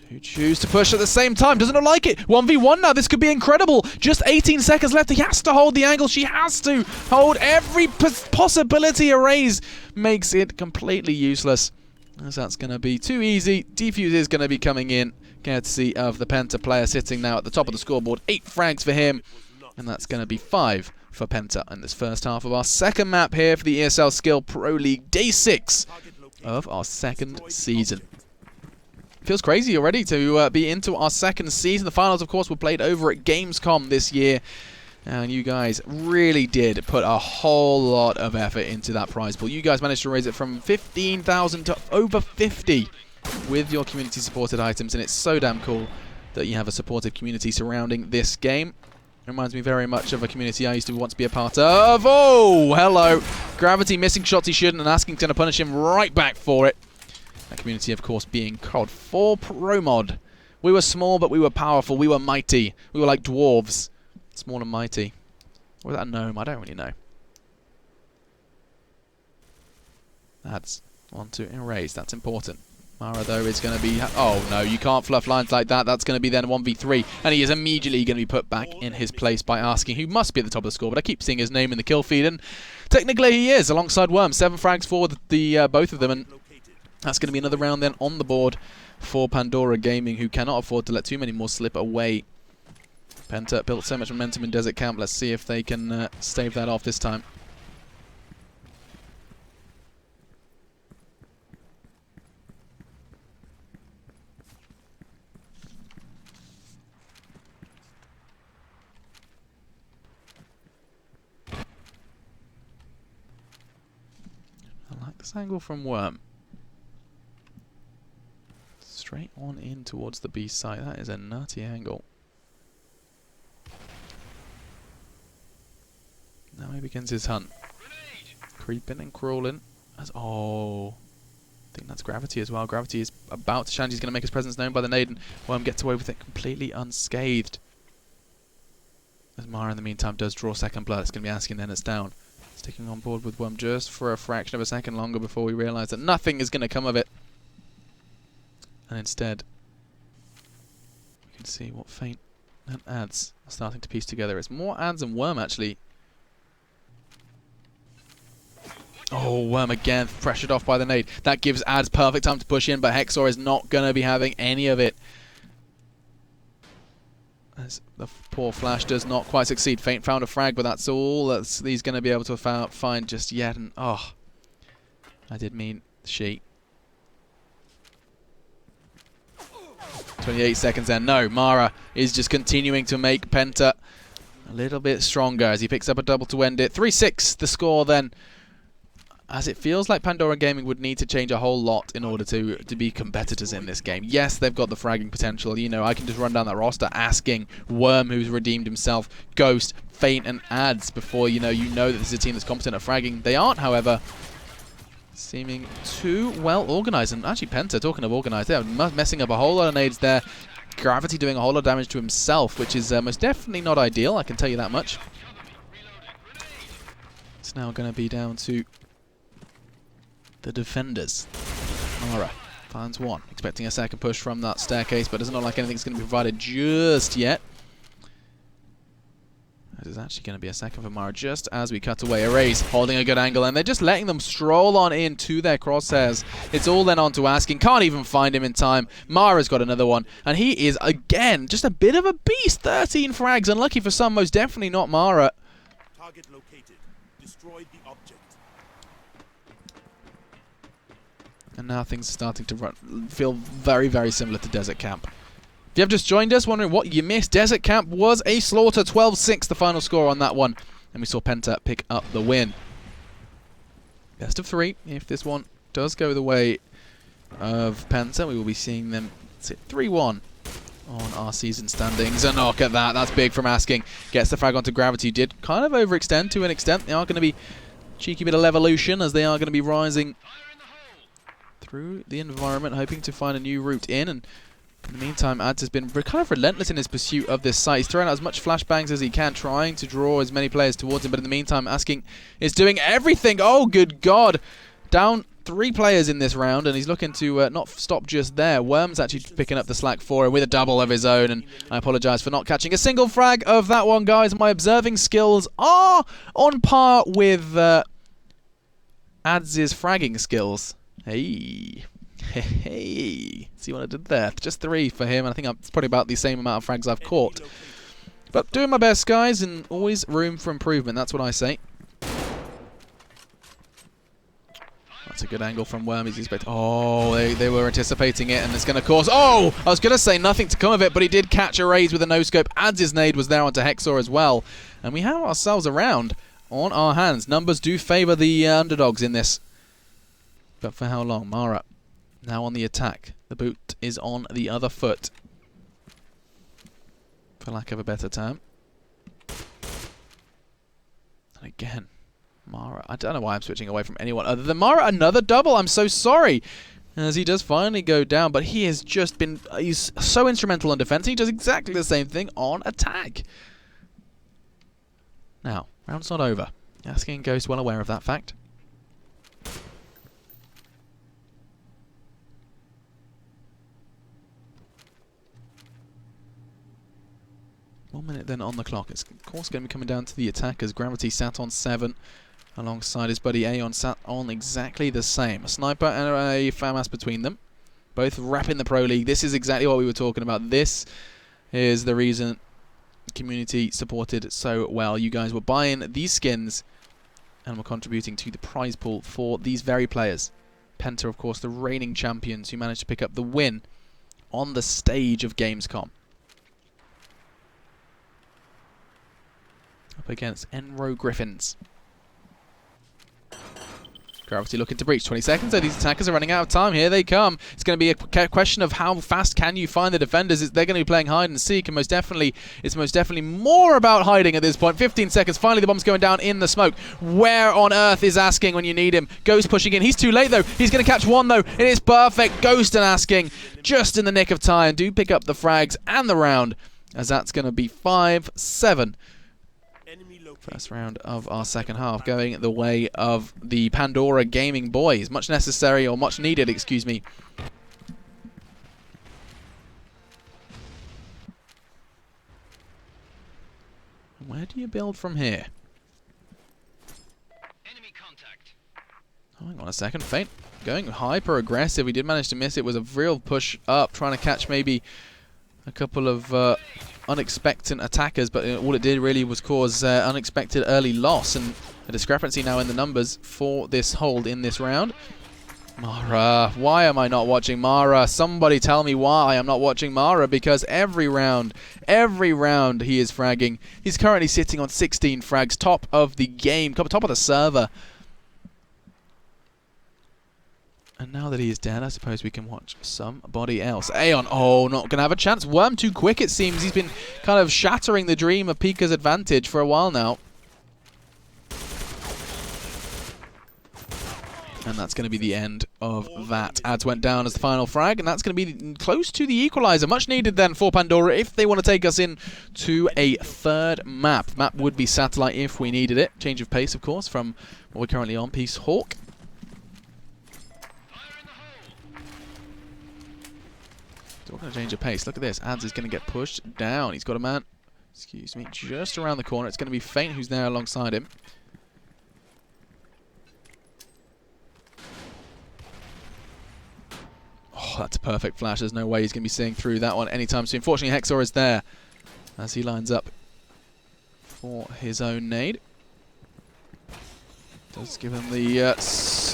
do choose to push at the same time. Doesn't look like it. 1v1 now. This could be incredible. Just 18 seconds left. He has to hold the angle. She has to hold every possibility. A raise makes it completely useless, as that's going to be too easy. Defuse is going to be coming in, courtesy of the Penta player sitting now at the top of the scoreboard. 8 frags for him, and that's going to be 5 for Penta in this first half of our second map here for the ESL S.K.I.L.L Pro League, day 6 of our second season. Feels crazy already to be into our second season. The finals, of course, were played over at Gamescom this year, and you guys really did put a whole lot of effort into that prize pool. You guys managed to raise it from 15,000 to over 50 with your community-supported items, and it's so damn cool that you have a supportive community surrounding this game. Reminds me very much of a community I used to want to be a part of. Oh, hello. Gravity missing shots he shouldn't, and Asking's going to punish him right back for it. That community, of course, being COD 4 Pro Mod. We were small, but we were powerful. We were mighty. We were like dwarves. Small and mighty. Or was that a gnome? I don't really know. That's one to erase. That's important. Mara, though, is going to be... Oh, no, you can't fluff lines like that. That's going to be then 1v3. And he is immediately going to be put back in his place by Asking, who must be at the top of the score. But I keep seeing his name in the kill feed, and technically he is, alongside Worm. 7 frags for the both of them, and that's going to be another round then on the board for Pandora Gaming, who cannot afford to let too many more slip away. Penta built so much momentum in Desert Camp. Let's see if they can stave that off this time. I like this angle from Worm. Straight on in towards the B site. That is a nutty angle. Now he begins his hunt. Creeping and crawling. Oh, I think that's Gravity as well. Gravity is about to challenge. He's going to make his presence known by the nade, and Worm gets away with it completely unscathed. As Mara, in the meantime, does draw second blood. It's going to be Asking, then it's down. Sticking on board with Worm just for a fraction of a second longer before we realise that nothing is going to come of it. And instead, we can see what Feint and Ads are starting to piece together. It's more Ads and Worm, actually. Oh, Worm again, pressured off by the nade. That gives Ads perfect time to push in, but Hexor is not going to be having any of it. As the poor Flash does not quite succeed. Feint found a frag, but that's all that he's going to be able to find just yet. And oh, I did mean she. 28 seconds then. No, Mara is just continuing to make Penta a little bit stronger as he picks up a double to end it. 3-6 the score then. as it feels like Pandora Gaming would need to change a whole lot in order to be competitors in this game. Yes, they've got the fragging potential. You know, I can just run down that roster, asking Worm, who's redeemed himself, Ghost, Feint, and Ads before you know that this is a team that's competent at fragging. They aren't, however, seeming too well organized. And actually, Penta, talking of organized, they're messing up a whole lot of nades there. Gravity doing a whole lot of damage to himself, which is most definitely not ideal, I can tell you that much. It's now going to be down to the defenders. Mara finds one, expecting a second push from that staircase, but doesn't look like anything's going to be provided just yet. There's actually going to be a second for Mara just as we cut away. Erase holding a good angle, and they're just letting them stroll on into their crosshairs. It's all then on to Asking. Can't even find him in time. Mara's got another one, and he is, again, just a bit of a beast. 13 frags, unlucky for some, most definitely not Mara. Target located. Destroy the object. And now things are starting to feel very, very similar to Desert Camp. If you have just joined us, wondering what you missed, Desert Camp was a slaughter, 12-6 the final score on that one. And we saw Penta pick up the win. Best of 3. If this one does go the way of Penta, we will be seeing them sit 3-1 on our season standings. And look at that, that's big from Asking. Gets the frag onto Gravity. Did kind of overextend to an extent. They are going to be cheeky bit of evolution as they are going to be rising through the environment, hoping to find a new route in. And in the meantime, Ads has been kind of relentless in his pursuit of this site. He's throwing out as much flashbangs as he can, trying to draw as many players towards him. But in the meantime, Asking is doing everything. Oh, good God. Down 3 players in this round, and he's looking to not stop just there. Worm's actually picking up the slack for him with a double of his own, and I apologise for not catching a single frag of that one, guys. My observing skills are on par with Ads' fragging skills. Hey. Hey. See what I did there? Just 3 for him, and I think it's probably about the same amount of frags I've caught. But doing my best, guys, and always room for improvement. That's what I say. That's a good angle from Worm. He's expecting. Oh, they were anticipating it, and it's going to cause. Oh, I was going to say nothing to come of it, but he did catch a raise with a no-scope. Adds his nade was there onto Hexor as well. And we have ourselves a round on our hands. Numbers do favour the underdogs in this. But for how long? Mara now on the attack. The boot is on the other foot, for lack of a better term. And again, Mara. I don't know why I'm switching away from anyone other than Mara. Another double. I'm so sorry. As he does finally go down, but he has just been... He's so instrumental on defense. He does exactly the same thing on attack. Now, round's not over. Asking Ghost well aware of that fact. One minute then on the clock. It's of course going to be coming down to the attackers. Gravity sat on 7 alongside his buddy Aeon, sat on exactly the same. A sniper and a FAMAS between them. Both repping the Pro League. This is exactly what we were talking about. This is the reason the community supported so well. You guys were buying these skins and were contributing to the prize pool for these very players. Penta, of course, the reigning champions who managed to pick up the win on the stage of Gamescom. Up against Enro Griffins. Gravity looking to breach. 20 seconds, so these attackers are running out of time. Here they come. It's going to be a question of how fast can you find the defenders. They're going to be playing hide and seek, and it's most definitely more about hiding at this point. 15 seconds. Finally, the bomb's going down in the smoke. Where on earth is Asking when you need him? Ghost pushing in. He's too late, though. He's going to catch one, though. It is perfect. Ghost and Asking just in the nick of time. Do pick up the frags and the round, as that's going to be 5-7. First round of our second half going the way of the Pandora Gaming boys. Much necessary, or much needed, excuse me. Where do you build from here? Enemy contact. Oh, hang on a second. Feint going hyper aggressive. We did manage to miss it. It was a real push up, trying to catch maybe a couple of unexpected attackers, but all it did really was cause unexpected early loss and a discrepancy now in the numbers for this hold in this round. Mara, why am I not watching Mara? Somebody tell me why I'm not watching Mara, because every round he is fragging. He's currently sitting on 16 frags, top of the game, top of the server. And now that he is dead, I suppose we can watch somebody else. Aeon, oh, not going to have a chance. Worm too quick, it seems. He's been kind of shattering the dream of Pika's advantage for a while now. And that's going to be the end of that. Ads went down as the final frag, and that's going to be close to the equalizer. Much needed then for Pandora if they want to take us in to a third map. Map would be Satellite if we needed it. Change of pace, of course, from what we're currently on, Peace Hawk. So we're going to change of pace. Look at this. Ads is going to get pushed down. He's got a man, excuse me, just around the corner. It's going to be Feint who's there alongside him. Oh, that's a perfect flash. There's no way he's going to be seeing through that one anytime soon. Fortunately, Hexor is there as he lines up for his own nade. Does give him the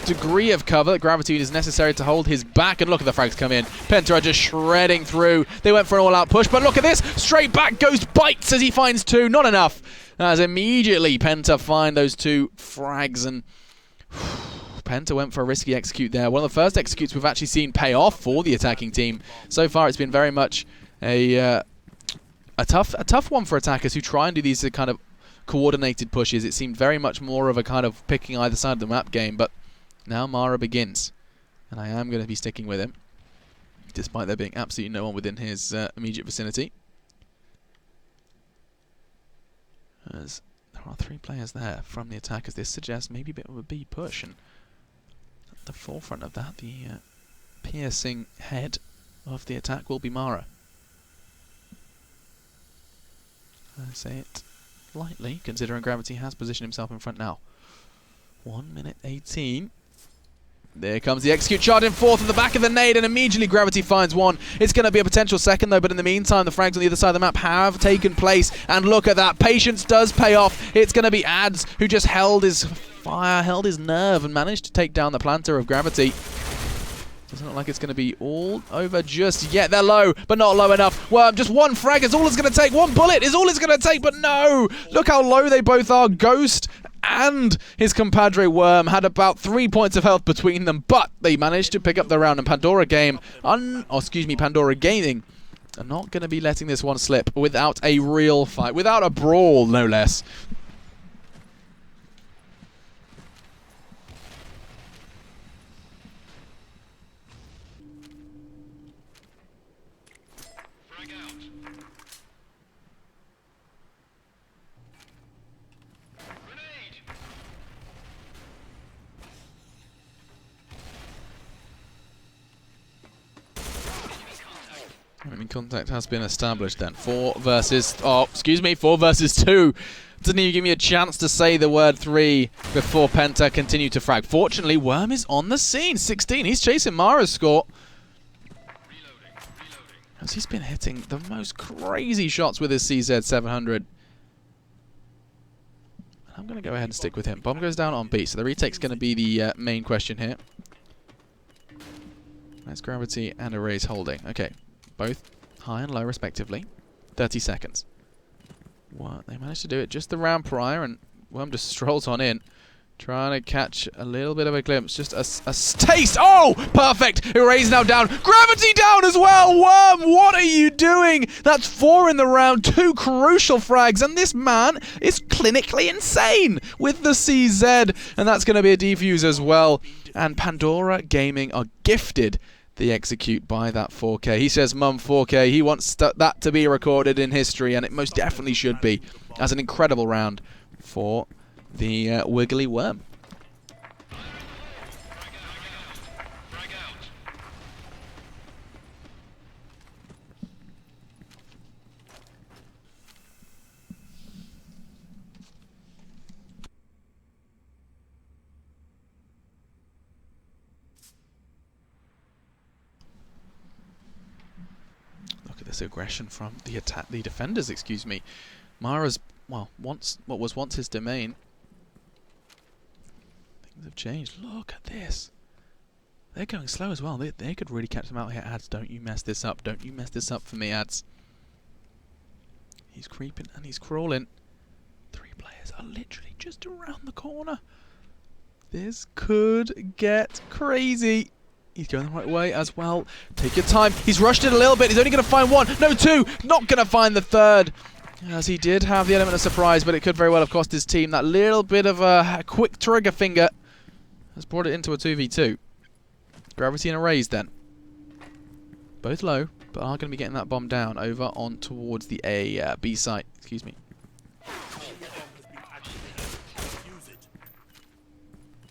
degree of cover that Gravity is necessary to hold his back. And look at the frags come in. Penta are just shredding through. They went for an all-out push, but look at this. Straight back goes Bites as he finds two. Not enough. As immediately Penta find those two frags, and Penta went for a risky execute there. One of the first executes we've actually seen pay off for the attacking team. So far it's been very much a tough one for attackers who try and do these kind of coordinated pushes. It seemed very much more of a kind of picking either side of the map game, but now Mara begins, and I am going to be sticking with him despite there being absolutely no one within his immediate vicinity, as there are three players there from the attackers. This suggests maybe a bit of a B push, and at the forefront of that, the piercing head of the attack will be Mara. I say it lightly, considering Gravity has positioned himself in front now. 1 minute 18. There comes the execute, charge in fourth at the back of the nade, and immediately Gravity finds one. It's going to be a potential second though, but in the meantime the frags on the other side of the map have taken place, and look at that, patience does pay off. It's going to be Ads who just held his fire, held his nerve, and managed to take down the planter of Gravity. Doesn't look like it's going to be all over just yet. They're low, but not low enough. Worm, just one frag is all it's going to take. One bullet is all it's going to take, but no! Look how low they both are. Ghost and his compadre Worm had about 3 points of health between them, but they managed to pick up the round, and Pandora Pandora Gaming are not going to be letting this one slip without a real fight, without a brawl, no less. Enemy contact has been established then. 4 versus 2. Didn't even give me a chance to say the word 3 before Penta continued to frag. Fortunately, Worm is on the scene. 16. He's chasing Mara's score. As he's been hitting the most crazy shots with his CZ 700. I'm going to go ahead and stick with him. Bomb goes down on B, so the retake's going to be the main question here. That's Gravity and Array's holding. Okay. Both high and low respectively. 30 seconds. What? They managed to do it just the round prior, and Worm just strolls on in, trying to catch a little bit of a glimpse. Just a taste. Oh! Perfect! Array's now down. Gravity down as well! Worm, what are you doing? That's 4 in the round. 2 crucial frags, and this man is clinically insane with the CZ, and that's going to be a defuse as well. And Pandora Gaming are gifted the execute by that 4K. He says mum 4K. He wants that to be recorded in history, and it most definitely should be, as an incredible round for the Wiggly Worm. This aggression from the defenders, excuse me. Mara's, well, what was once his domain. Things have changed. Look at this. They're going slow as well. They could really catch them out here. Ads, don't you mess this up. Don't you mess this up for me, Ads. He's creeping and he's crawling. 3 players are literally just around the corner. This could get crazy. He's going the right way as well. Take your time. He's rushed it a little bit. He's only going to find one. No, two. Not going to find the third. As he did have the element of surprise, but it could very well have cost his team. That little bit of a quick trigger finger has brought it into a 2v2. Gravity and a raise then. Both low, but are going to be getting that bomb down over on towards the B site. Excuse me.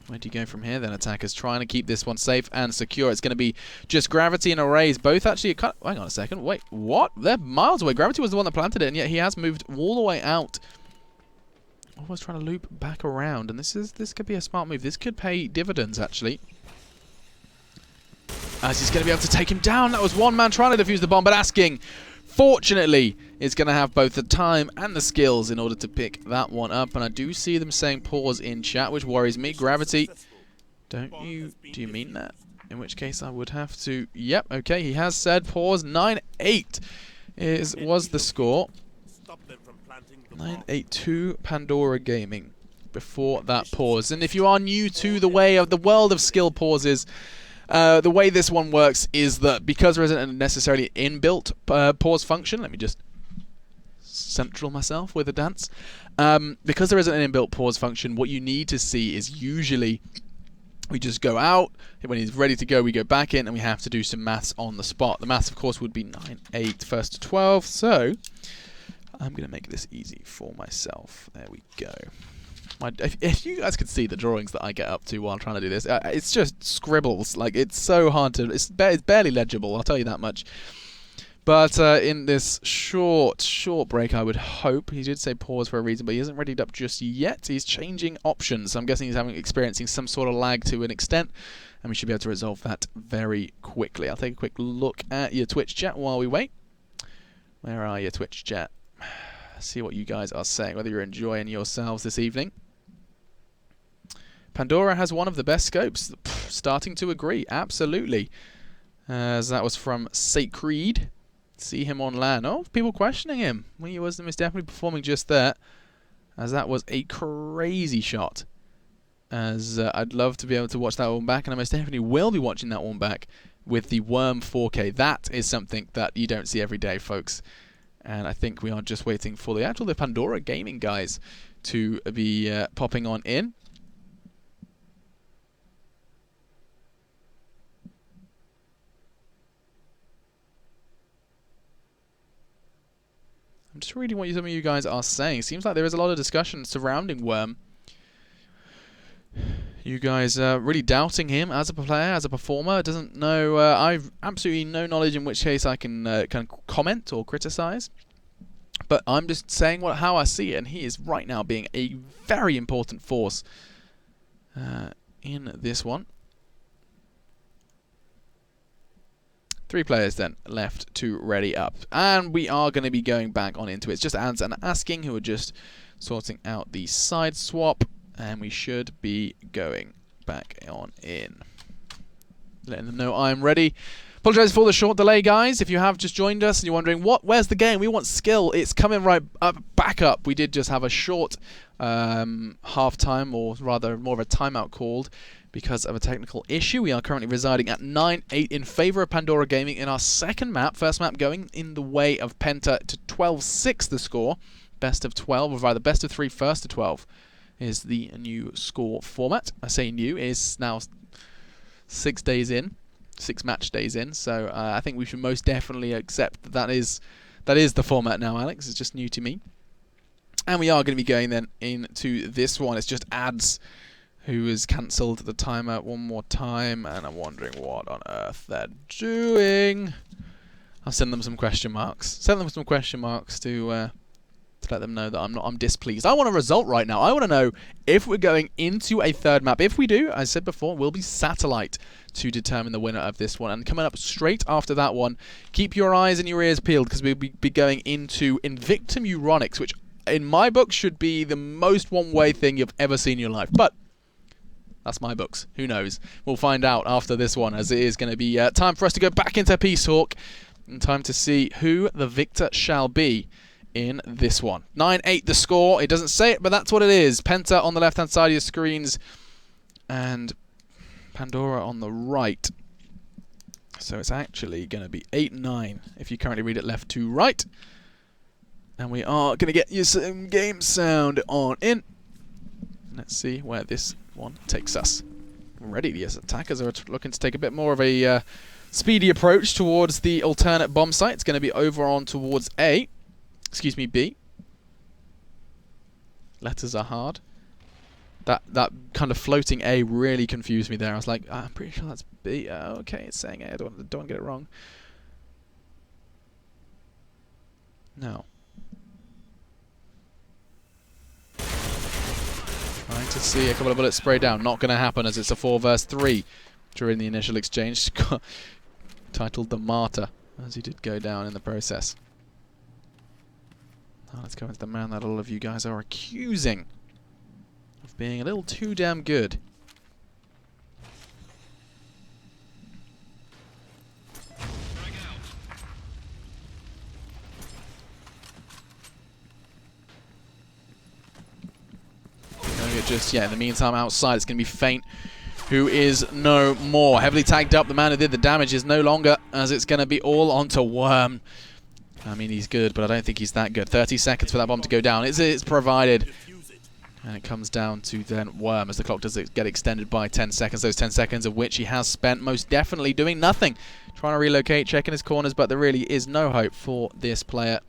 Where do you go from here then, attackers? Trying to keep this one safe and secure. It's going to be just Gravity and a raise. Both actually... Hang on a second. Wait, what? They're miles away. Gravity was the one that planted it, and yet he has moved all the way out. Always trying to loop back around, and this could be a smart move. This could pay dividends, actually. As he's going to be able to take him down. That was one man trying to defuse the bomb, but Asking, fortunately, is going to have both the time and the skills in order to pick that one up. And I do see them saying pause in chat, which worries me. Gravity, do you mean that? In which case I would have to... Yep, okay, he has said pause. 9-8 was the score. 9-8 to Pandora Gaming before that pause. And if you are new to the world of skill pauses, the way this one works is that because there isn't a necessarily inbuilt pause function, let me just central myself with a dance. Because there isn't an inbuilt pause function, what you need to see is usually we just go out. When he's ready to go, we go back in, and we have to do some maths on the spot. The maths, of course, would be 9-8 first to 12. So I'm going to make this easy for myself. There we go. If you guys could see the drawings that I get up to while trying to do this, it's just scribbles. Like, it's so hard to... It's barely legible, I'll tell you that much. But in this short break, I would hope... He did say pause for a reason, but he isn't readied up just yet. He's changing options. I'm guessing he's experiencing some sort of lag to an extent, and we should be able to resolve that very quickly. I'll take a quick look at your Twitch chat while we wait. Where are you, Twitch chat? See what you guys are saying, whether you're enjoying yourselves this evening. Pandora has one of the best scopes. Starting to agree, absolutely. As that was from Sacred. See him on LAN. Oh, people questioning him. Well, Wisdom is definitely performing just there. As that was a crazy shot. As I'd love to be able to watch that one back, and I most definitely will be watching that one back with the Worm 4K. That is something that you don't see every day, folks. And I think we are just waiting for the Pandora Gaming guys to be popping on in. I'm just reading what some of you guys are saying. Seems like there is a lot of discussion surrounding Worm. You guys really doubting him as a player, as a performer. Doesn't know. I've absolutely no knowledge in which case I can comment or criticize. But I'm just saying how I see it, and he is right now being a very important force in this one. 3 players then left to ready up. And we are going to be going back on into it. It's just Ads and Asking who are just sorting out the side swap. And we should be going back on in. Letting them know I'm ready. Apologise for the short delay, guys. If you have just joined us and you're wondering, where's the game? We want skill. It's coming right back up. We did just have a short half-time, or rather more of a timeout called because of a technical issue. We are currently residing at 9-8 in favour of Pandora Gaming in our second map. First map going in the way of Penta to 12-6 the score. Best of 12, or rather best of 3 first to 12 is the new score format. I say new, is now 6 days in. 6 match days in, so I think we should most definitely accept that is the format now, Alex. It's just new to me. And we are going to be going then into this one. It's just Ads who has cancelled the timer one more time, and I'm wondering what on earth they're doing. I'll send them some question marks. Send them some question marks to let them know that I'm displeased. I want a result right now. I want to know if we're going into a third map. If we do, as I said before, we'll be Satellite to determine the winner of this one. And coming up straight after that one, keep your eyes and your ears peeled, because we'll be going into Invictum Euronics, which in my book should be the most one-way thing you've ever seen in your life. But that's my books. Who knows? We'll find out after this one, as it is going to be time for us to go back into Peace Hawk and time to see who the victor shall be in this one. 9-8 the score. It doesn't say it, but that's what it is. Penta on the left-hand side of your screens and Pandora on the right. So it's actually going to be 8-9 if you currently read it left to right. And we are going to get you some game sound on in. Let's see where this one takes us. Already, the attackers are looking to take a bit more of a speedy approach towards the alternate bomb site. It's going to be over on towards A. Excuse me, B. Letters are hard. That kind of floating A really confused me there. I was like, I'm pretty sure that's B. Okay, it's saying A. I don't want to get it wrong. No. Trying to see a couple of bullets spray down. Not going to happen as it's a 4 versus 3 during the initial exchange. Titled the Martyr, as he did go down in the process. Now let's go into the man that all of you guys are accusing of being a little too damn good. Just, yeah, in the meantime, outside, it's going to be Feint, who is no more. Heavily tagged up, the man who did the damage is no longer, as it's going to be all onto Worm. I mean, he's good, but I don't think he's that good. 30 seconds for that bomb to go down. It's provided. And it comes down to then Worm, as the clock does get extended by 10 seconds. Those 10 seconds of which he has spent most definitely doing nothing. Trying to relocate, checking his corners, but there really is no hope for this player.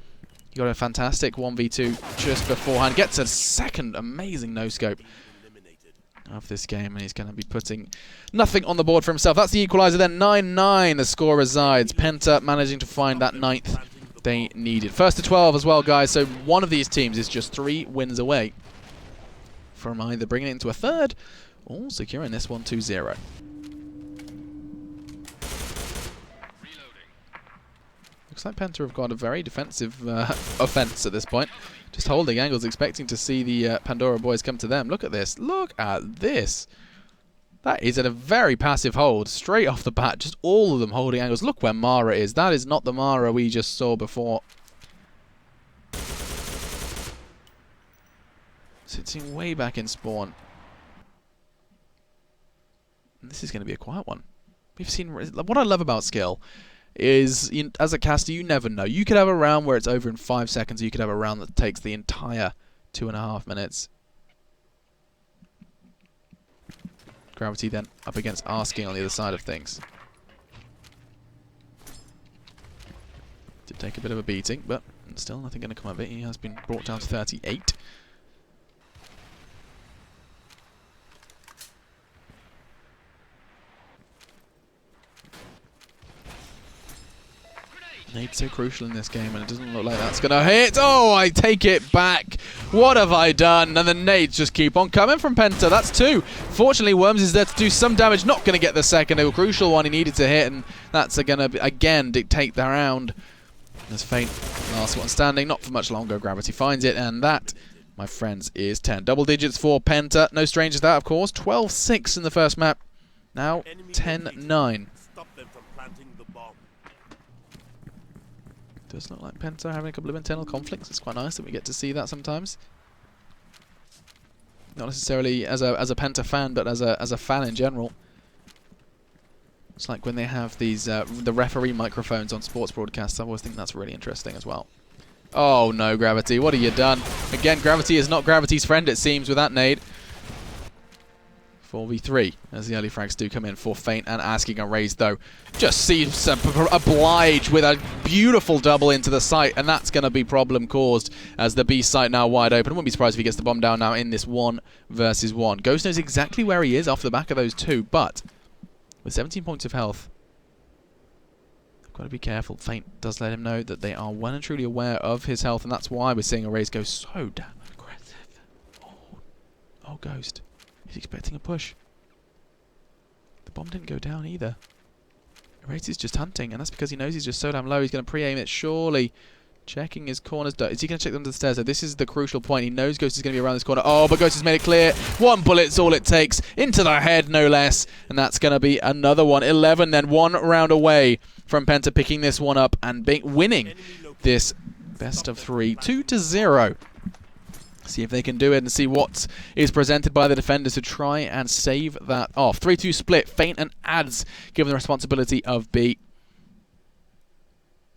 He got a fantastic 1v2 just beforehand. Gets a second amazing no-scope of this game, and he's going to be putting nothing on the board for himself. That's the equalizer then. 9-9 the score resides. Penta managing to find that 9th they needed. First to 12 as well, guys. So one of these teams is just 3 wins away from either bringing it into a third or securing this one 2-0. Looks like Penta have got a very defensive offense at this point. Just holding angles, expecting to see the Pandora boys come to them. Look at this. Look at this. That is at a very passive hold. Straight off the bat, just all of them holding angles. Look where Mara is. That is not the Mara we just saw before. Sitting way back in spawn. And this is going to be a quiet one. We've seen... What I love about skill is, as a caster, you never know. You could have a round where it's over in 5 seconds, or you could have a round that takes the entire 2.5 minutes. Gravity then up against Asking on the other side of things. Did take a bit of a beating, but still nothing going to come of it. He has been brought down to 38. Nade's so crucial in this game, and it doesn't look like that's going to hit. Oh, I take it back. What have I done? And the nades just keep on coming from Penta. That's 2. Fortunately, Worms is there to do some damage. Not going to get the second. A crucial one he needed to hit, and that's going to, again, dictate the round. There's Feint, last one standing. Not for much longer. Gravity finds it, and that, my friends, is 10. Double digits for Penta. No stranger to that, of course. 12-6 in the first map. Now 10-9. Does look like Penta having a couple of internal conflicts. It's quite nice that we get to see that sometimes. Not necessarily as a Penta fan, but as a fan in general. It's like when they have these the referee microphones on sports broadcasts. I always think that's really interesting as well. Oh no, Gravity! What have you done? Again, Gravity is not Gravity's friend, it seems, with that nade. 4v3 as the early frags do come in for Feint, and Asking a raise though just seems to oblige with a beautiful double into the site, and that's going to be problem caused as the B site now wide open. I wouldn't be surprised if he gets the bomb down now in this 1 versus 1. Ghost knows exactly where he is off the back of those 2, but with 17 points of health, I've got to be careful. Feint does let him know that they are well and truly aware of his health, and that's why we're seeing a raise go so damn aggressive. Oh, Ghost. He's expecting a push. The bomb didn't go down either. Erase is just hunting, and that's because he knows he's just so damn low. He's going to pre-aim it, surely. Checking his corners. Is he going to check them to the stairs? So this is the crucial point. He knows Ghost is going to be around this corner. Oh, but Ghost has made it clear. 1 bullet's all it takes. Into the head, no less. And that's going to be another one. 11 then. 1 round away from Penta picking this one up and winning this best of 3. 2-0. See if they can do it and see what is presented by the defenders to try and save that off. 3-2 split. Feint and Ads given the responsibility of B.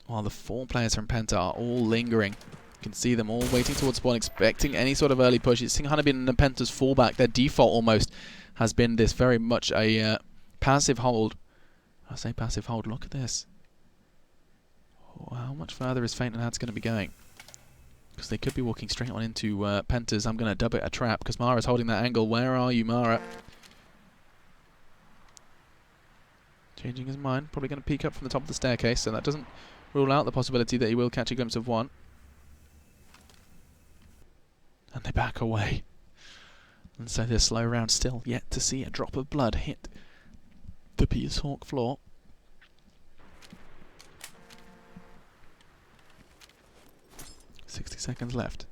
While the 4 players from Penta are all lingering. You can see them all waiting towards spawn, expecting any sort of early push. It's kind of been Penta's fallback. Their default almost has been this very much a passive hold. I say passive hold. Look at this. Oh, how much further is Feint and Ads going to be going? Because they could be walking straight on into Penta's. I'm going to dub it a trap because Mara's holding that angle. Where are you, Mara? Changing his mind. Probably going to peek up from the top of the staircase, so that doesn't rule out the possibility that he will catch a glimpse of one. And they back away. And so this slow round still yet to see a drop of blood hit the Peace Hawk floor. Seconds left.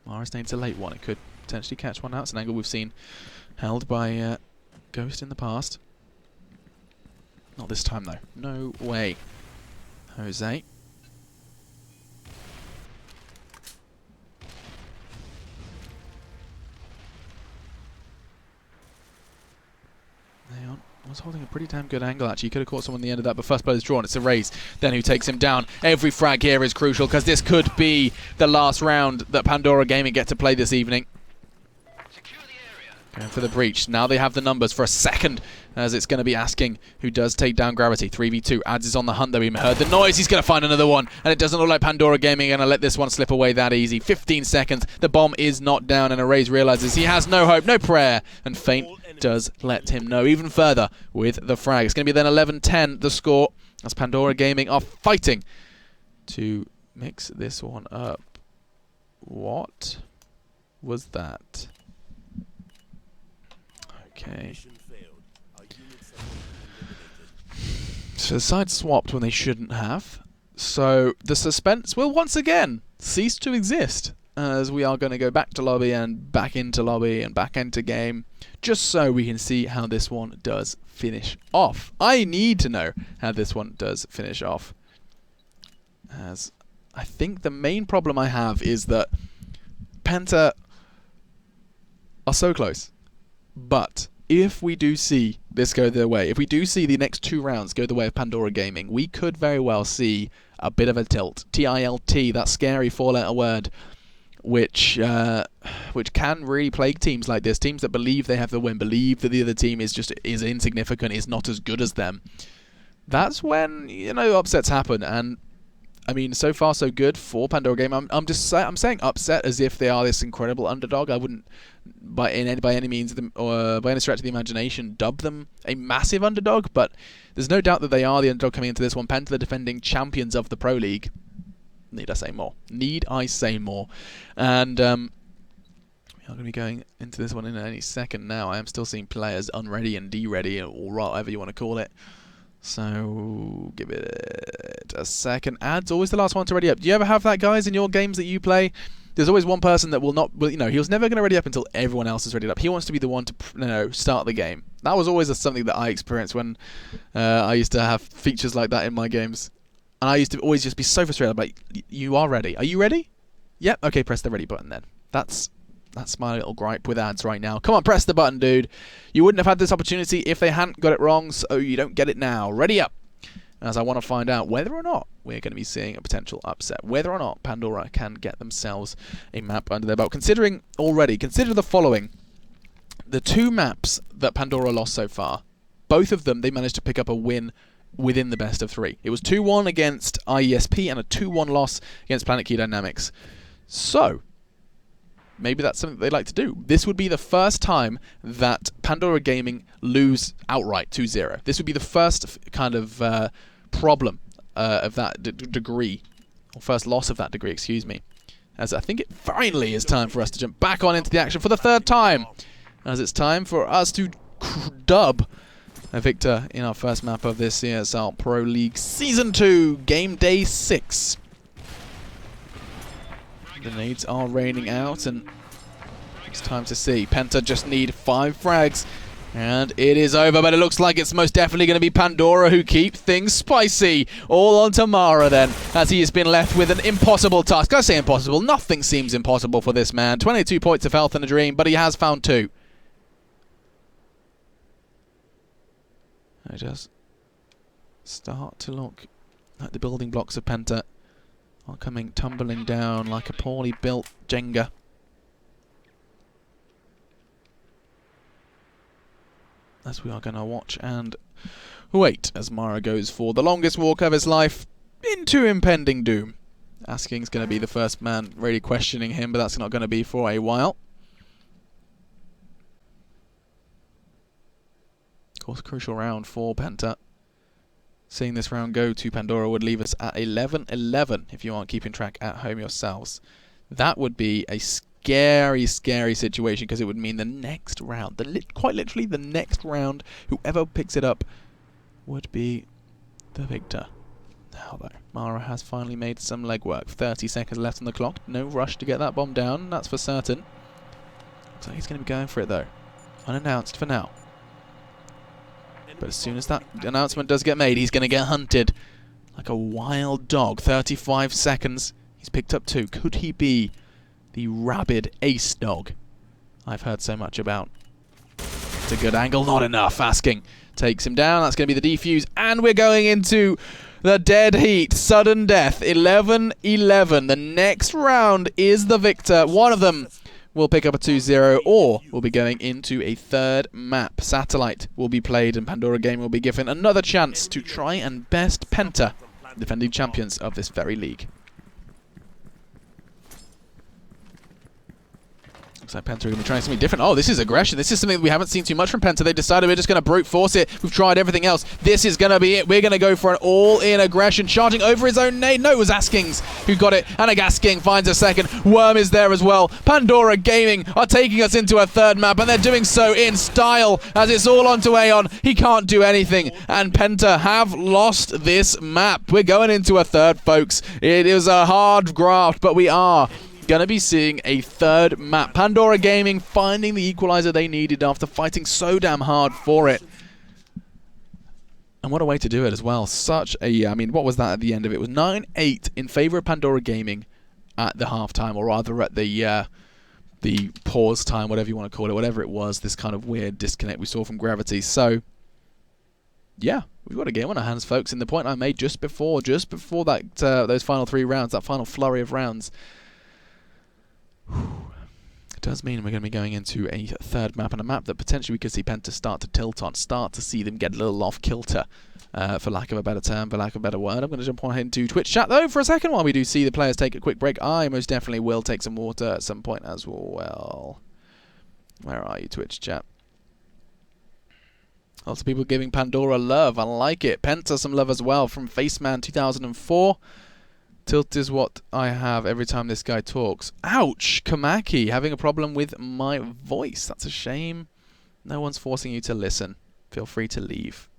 Mara's needs a late one. It could potentially catch one out. It's an angle we've seen held by Ghost in the past. Not this time though. No way. Jose. Leon was holding a pretty damn good angle actually. He could have caught someone at the end of that, but first blow is drawn. It's a raise. Then who takes him down? Every frag here is crucial because this could be the last round that Pandora Gaming get to play this evening. Going for the breach. Now they have the numbers for a second, as it's going to be Asking who does take down Gravity. 3v2. Ads is on the hunt though. He heard the noise. He's going to find another one. And it doesn't look like Pandora Gaming are going to let this one slip away that easy. 15 seconds. The bomb is not down and Arrays realizes he has no hope, no prayer. And Feint does let him know even further with the frag. It's going to be then 11-10 the score as Pandora Gaming are fighting to mix this one up. What was that? Okay. So the sides swapped when they shouldn't have. So the suspense will once again cease to exist, as we are going to go back to lobby and back into lobby and back into game, just so we can see how this one does finish off. I need to know how this one does finish off, as I think the main problem I have is that Penta are so close. But if we do see this go their way, if we do see the next 2 rounds go the way of Pandora Gaming, we could very well see a bit of a tilt. T-I-L-T, that scary 4-letter word, which can really plague teams like this. Teams that believe they have the win, believe that the other team is insignificant, is not as good as them. That's when, you know, upsets happen. And I mean, so far so good for Pandora Gaming. I'm saying upset as if they are this incredible underdog. I wouldn't, by any means or by any stretch of the imagination, dub them a massive underdog. But there's no doubt that they are the underdog coming into this one. Penta, the defending champions of the Pro League. Need I say more? Need I say more? And we are going to be going into this one in any second now. I am still seeing players unready and D-ready, or whatever you want to call it. So give it a second. Ads always the last one to ready up. Do you ever have that, guys, in your games that you play? There's always one person that will not, you know, he was never going to ready up until everyone else is ready up. He wants to be the one to, you know, start the game. That was always something that I experienced when I used to have features like that in my games. And I used to always just be so frustrated. Like, you are ready. Are you ready? Yep. Okay, press the ready button then. That's my little gripe with Ads right now. Come on, press the button, dude. You wouldn't have had this opportunity if they hadn't got it wrong, so you don't get it now. Ready up. As I want to find out whether or not we're going to be seeing a potential upset, whether or not Pandora can get themselves a map under their belt. Consider the following. The 2 maps that Pandora lost so far, both of them, they managed to pick up a win within the best of 3. It was 2-1 against IESP and a 2-1 loss against Planet Key Dynamics. So maybe that's something they'd like to do. This would be the first time that Pandora Gaming lose outright 2-0. This would be the first kind of problem of that degree, or first loss of that degree, excuse me. As I think it finally is time for us to jump back on into the action for the 3rd time, as it's time for us to dub a victor in our first map of this ESL Pro League Season 2, Game Day 6. The nades are raining out, and it's time to see. Penta just need 5 frags And it is over, but it looks like it's most definitely going to be Pandora who keep things spicy. All on Tamara then, as he has been left with an impossible task. I say impossible, nothing seems impossible for this man. 22 points of health in a dream, but he has found 2. I just start to look like the building blocks of Penta are coming tumbling down like a poorly built Jenga. As we are going to watch and wait as Mara goes for the longest walk of his life into impending doom. Asking's going to be the first man really questioning him, but that's not going to be for a while. Of course, crucial round for Penta. Seeing this round go to Pandora would leave us at 11-11 if you aren't keeping track at home yourselves. That would be a scary, scary situation, because it would mean the next round, quite literally the next round, whoever picks it up would be the victor. Now though, Mara has finally made some legwork. 30 seconds left on the clock. No rush to get that bomb down, that's for certain. Looks like he's going to be going for it though. Unannounced for now. But as soon as that announcement does get made, he's going to get hunted like a wild dog. 35 seconds. He's picked up 2. Could he be the rabid ace dog I've heard so much about? It's a good angle. Not enough. Asking takes him down. That's going to be the defuse. And we're going into the dead heat. Sudden death. 11-11. The next round is the victor. One of them will pick up a 2-0, or we'll be going into a third map. Satellite will be played, and Pandora Game will be given another chance to try and best Penta, defending champions of this very league. Looks like Penta are going to be trying something different. Oh, this is aggression. This is something that we haven't seen too much from Penta. They decided we're just going to brute force it. We've tried everything else. This is going to be it. We're going to go for an all-in aggression, charging over his own nade. No, it was Askings who got it, and Asking finds a second. Worm is there as well. Pandora Gaming are taking us into a third map, and they're doing so in style, as it's all onto Aeon. He can't do anything, and Penta have lost this map. We're going into a third, folks. It is a hard graft, but we are going to be seeing a third map. Pandora Gaming finding the equalizer they needed after fighting so damn hard for it. And what a way to do it as well. Such a, I mean, what was that at the end of it? It was 9-8 in favor of Pandora Gaming at the halftime, or rather at the pause time, whatever you want to call it, whatever it was, this kind of weird disconnect we saw from Gravity. So, yeah, we've got a game on our hands, folks. And the point I made just before that, those final 3 rounds, that final flurry of rounds, it does mean we're going to be going into a third map, and a map that potentially we could see Penta start to tilt on, start to see them get a little off kilter, for lack of a better term, for lack of a better word. I'm going to jump on ahead into Twitch chat though for a second while we do see the players take a quick break. I most definitely will take some water at some point as well. Where are you, Twitch chat? Lots of people giving Pandora love. I like it. Penta some love as well from Faceman 2004. Tilt is what I have every time this guy talks. Ouch! Kamaki, having a problem with my voice. That's a shame. No one's forcing you to listen. Feel free to leave.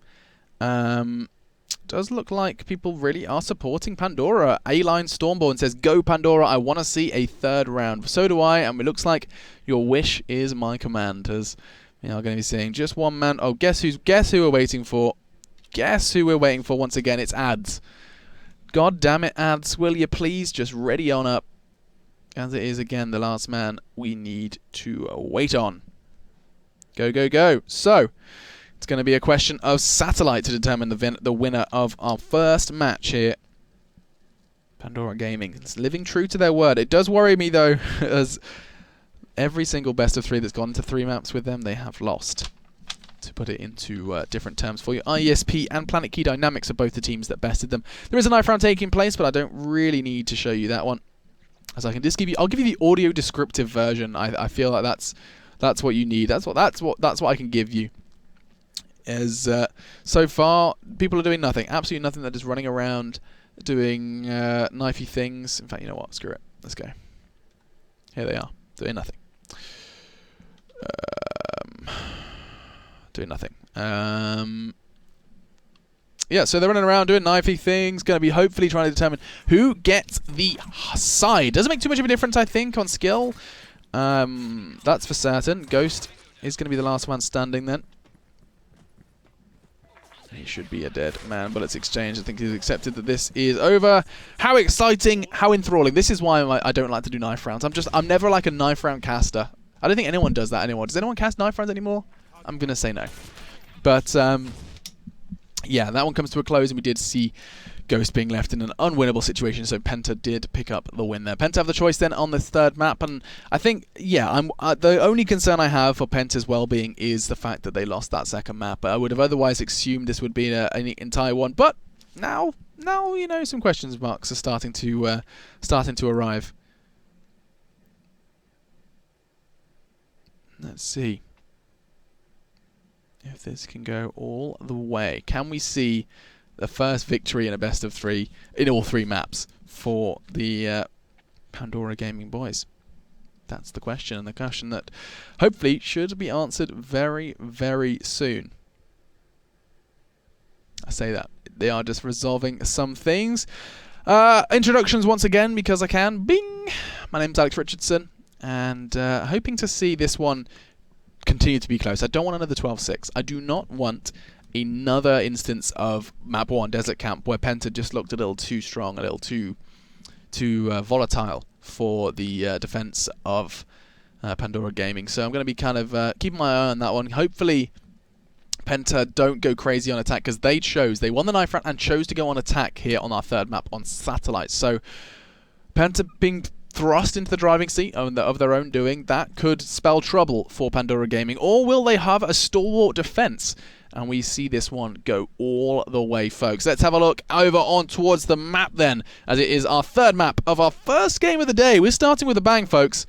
Does look like people really are supporting Pandora. A-Line Stormborn says, "Go Pandora, I want to see a third round." So do I, and it looks like your wish is my command, as we are going to be seeing just one man. Oh, guess who we're waiting for? Guess who we're waiting for once again? It's Ads. God damn it, Ads, will you please just ready on up, as it is again the last man we need to wait on. Go, go, go. So, it's going to be a question of Satellite to determine the winner of our first match here. Pandora Gaming is living true to their word. It does worry me though, as every single best of 3 that's gone into 3 maps with them, they have lost. To put it into different terms for you, IESP and Planet Key Dynamics are both the teams that bested them. There is a knife round taking place, but I don't really need to show you that one, as I can just I'll give you the audio descriptive version. I feel like that's what you need. That's what I can give you. As so far, people are doing nothing, absolutely nothing. They're just running around doing knifey things. In fact, you know what? Screw it. Let's go. Here they are, doing nothing. Doing nothing. Yeah, so they're running around doing knifey things, going to be hopefully trying to determine who gets the side. Doesn't make too much of a difference, I think, on skill. That's for certain. Ghost is going to be the last one standing then. He should be a dead man, but it's exchanged. I think he's accepted that this is over. How exciting, how enthralling. This is why I don't like to do knife rounds. I'm never like a knife round caster. I don't think anyone does that anymore. Does anyone cast knife rounds anymore? I'm going to say no. But, yeah, that one comes to a close, and we did see Ghost being left in an unwinnable situation, so Penta did pick up the win there. Penta have the choice then on this third map, and I think, yeah, the only concern I have for Penta's well-being is the fact that they lost that second map. I would have otherwise assumed this would be an entire one, but now, you know, some question marks are starting to arrive. Let's see if this can go all the way. Can we see the first victory in a best of 3 in all 3 maps for the Pandora Gaming boys? That's the question, and the question that hopefully should be answered very, very soon. I say that. They are just resolving some things. Introductions once again, because I can. Bing! My name's Alex Richardson, and hoping to see this one continue to be close. I don't want another 12-6. I do not want another instance of Map 1 Desert Camp where Penta just looked a little too strong, a little too volatile for the defense of Pandora Gaming. So I'm going to be kind of keeping my eye on that one. Hopefully Penta don't go crazy on attack, because they won the knife round and chose to go on attack here on our third map on Satellite. So Penta being thrust into the driving seat of their own doing, that could spell trouble for Pandora Gaming. Or will they have a stalwart defense? And we see this one go all the way, folks. Let's have a look over on towards the map then, as it is our third map of our first game of the day. We're starting with a bang, folks.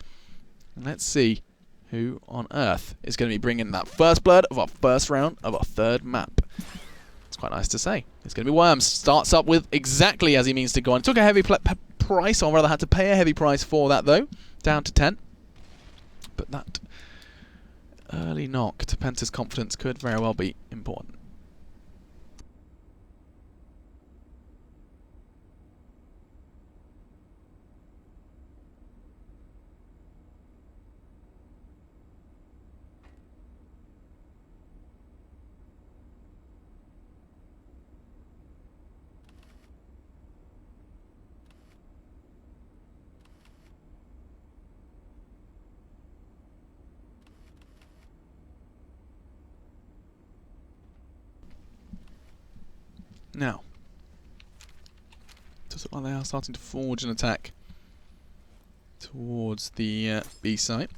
And let's see who on earth is going to be bringing that first blood of our first round of our third map. It's quite nice to say. It's going to be Worms. Starts up with exactly as he means to go on. Took a heavy price, or rather had to pay a heavy price for that, though. Down to 10. But that early knock to Penta's confidence could very well be important. Now, does it look like they are starting to forge an attack towards the B site.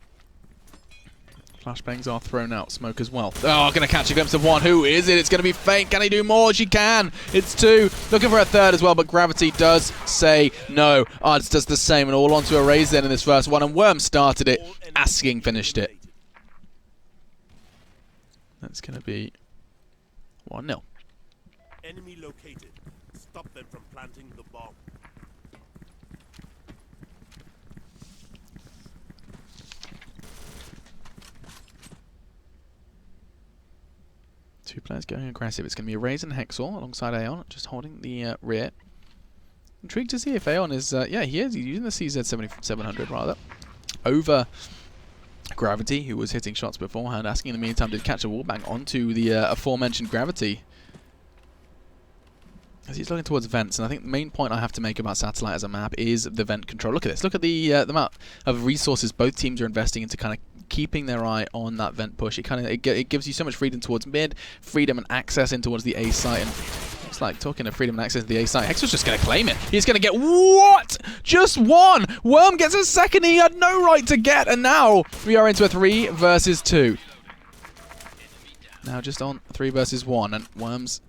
Flashbangs are thrown out. Smoke as well. Oh, going to catch a glimpse of one. Who is it? It's going to be Fate. Can he do more? She can. It's 2. Looking for a third as well, but Gravity does say no. Ards does the same, and all onto a raise then in this first one. And Worm started it. Asking finished it. That's going to be 1-0. Enemy located. Stop them from planting the bomb. Two players going aggressive. It's going to be a Raze and Hexor alongside Aeon, just holding the rear. Intrigued to see if Aeon is... yeah, he is. He's using the CZ700 rather. Over Gravity, who was hitting shots beforehand. Asking in the meantime to catch a wallbang onto the aforementioned Gravity. As he's looking towards vents, and I think the main point I have to make about Satellite as a map is the vent control. Look at this. Look at the amount of resources both teams are investing into kind of keeping their eye on that vent push. It gives you so much freedom towards mid, freedom and access in towards the A site, and it's like talking of freedom and access to the A site. Hexor's just going to claim it. He's going to get what? Just 1. Worm gets a second he had no right to get, and now we are into a 3 versus 2. Now just on 3 versus 1, and Worms,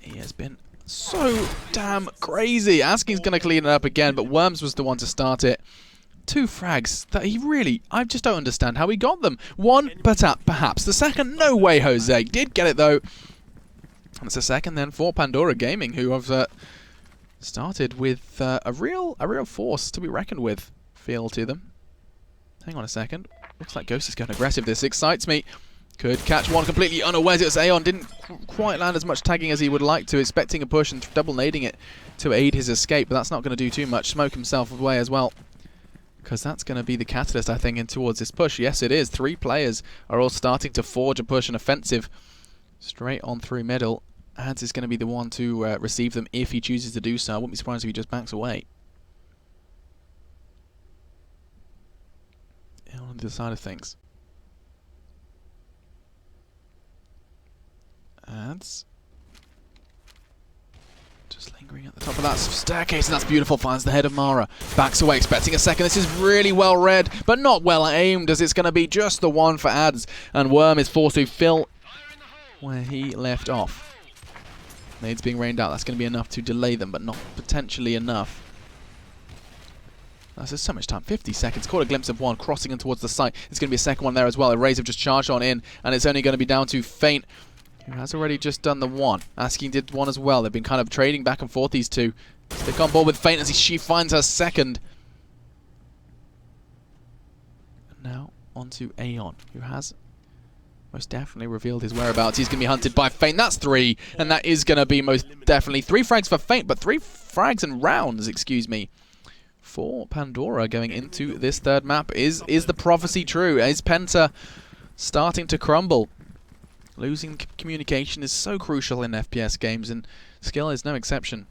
he has been so damn crazy. Asking's going to clean it up again, but Worms was the one to start it. 2 frags that he really... I just don't understand how he got them. 1, perhaps. The second, no way, Jose. Did get it, though. And it's a second then for Pandora Gaming, who have started with a real force to be reckoned with. Feel to them. Hang on a second. Looks like Ghost is going aggressive. This excites me. Could catch one completely unawares. It was Aeon. Didn't quite land as much tagging as he would like to. Expecting a push and double nading it to aid his escape. But that's not going to do too much. Smoke himself away as well. Because that's going to be the catalyst, I think, in towards this push. Yes, it is. 3 players are all starting to forge and push an offensive straight on through middle. Ads is going to be the one to receive them if he chooses to do so. I wouldn't be surprised if he just backs away. On the other side of things. Ads. Just lingering at the top of that staircase, and that's beautiful. Finds the head of Mara. Backs away, expecting a second. This is really well read, but not well aimed, as it's going to be just the one for Ads. And Worm is forced to fill where he left off. Nades being rained out. That's going to be enough to delay them, but not potentially enough. There's so much time. 50 seconds. Caught a glimpse of one crossing in towards the site. There's going to be a second one there as well. The Rays have just charged on in, and it's only going to be down to Feint, who has already just done the one. Asking did one as well. They've been kind of trading back and forth, these two. Stick on board with Feint as she finds her second. And now on to Aeon, who has most definitely revealed his whereabouts. He's going to be hunted by Feint. That's 3, and that is going to be most definitely 3 frags for Feint, but 3 frags and rounds, excuse me, for Pandora going into this third map. Is the prophecy true? Is Penta starting to crumble? Losing communication is so crucial in FPS games, and skill is no exception.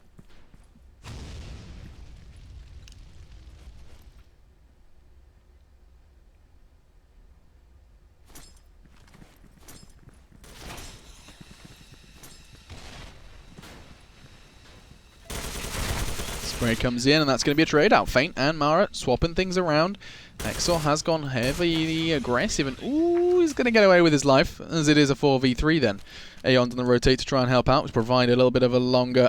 Spray comes in, and that's going to be a trade out. Feint and Mara swapping things around. Exor has gone heavily aggressive, and ooh, he's going to get away with his life, as it is a 4v3 then. Aeon's on the rotate to try and help out, which provide a little bit of a longer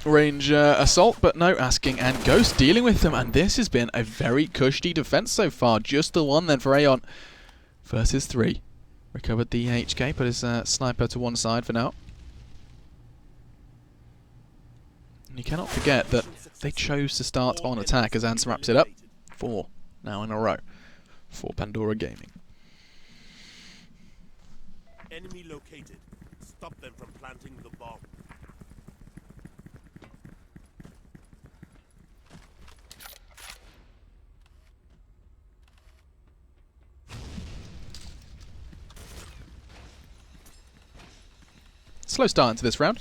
range assault, but no, Asking and Ghost dealing with them, and this has been a very cushy defense so far. Just the one then for Aeon versus 3. Recovered the HK, put his sniper to one side for now. You cannot forget that they chose to start on attack as Ans wraps it up. 4 now in a row for Pandora Gaming. Enemy located. Stop them from planting the bomb. Slow start into this round.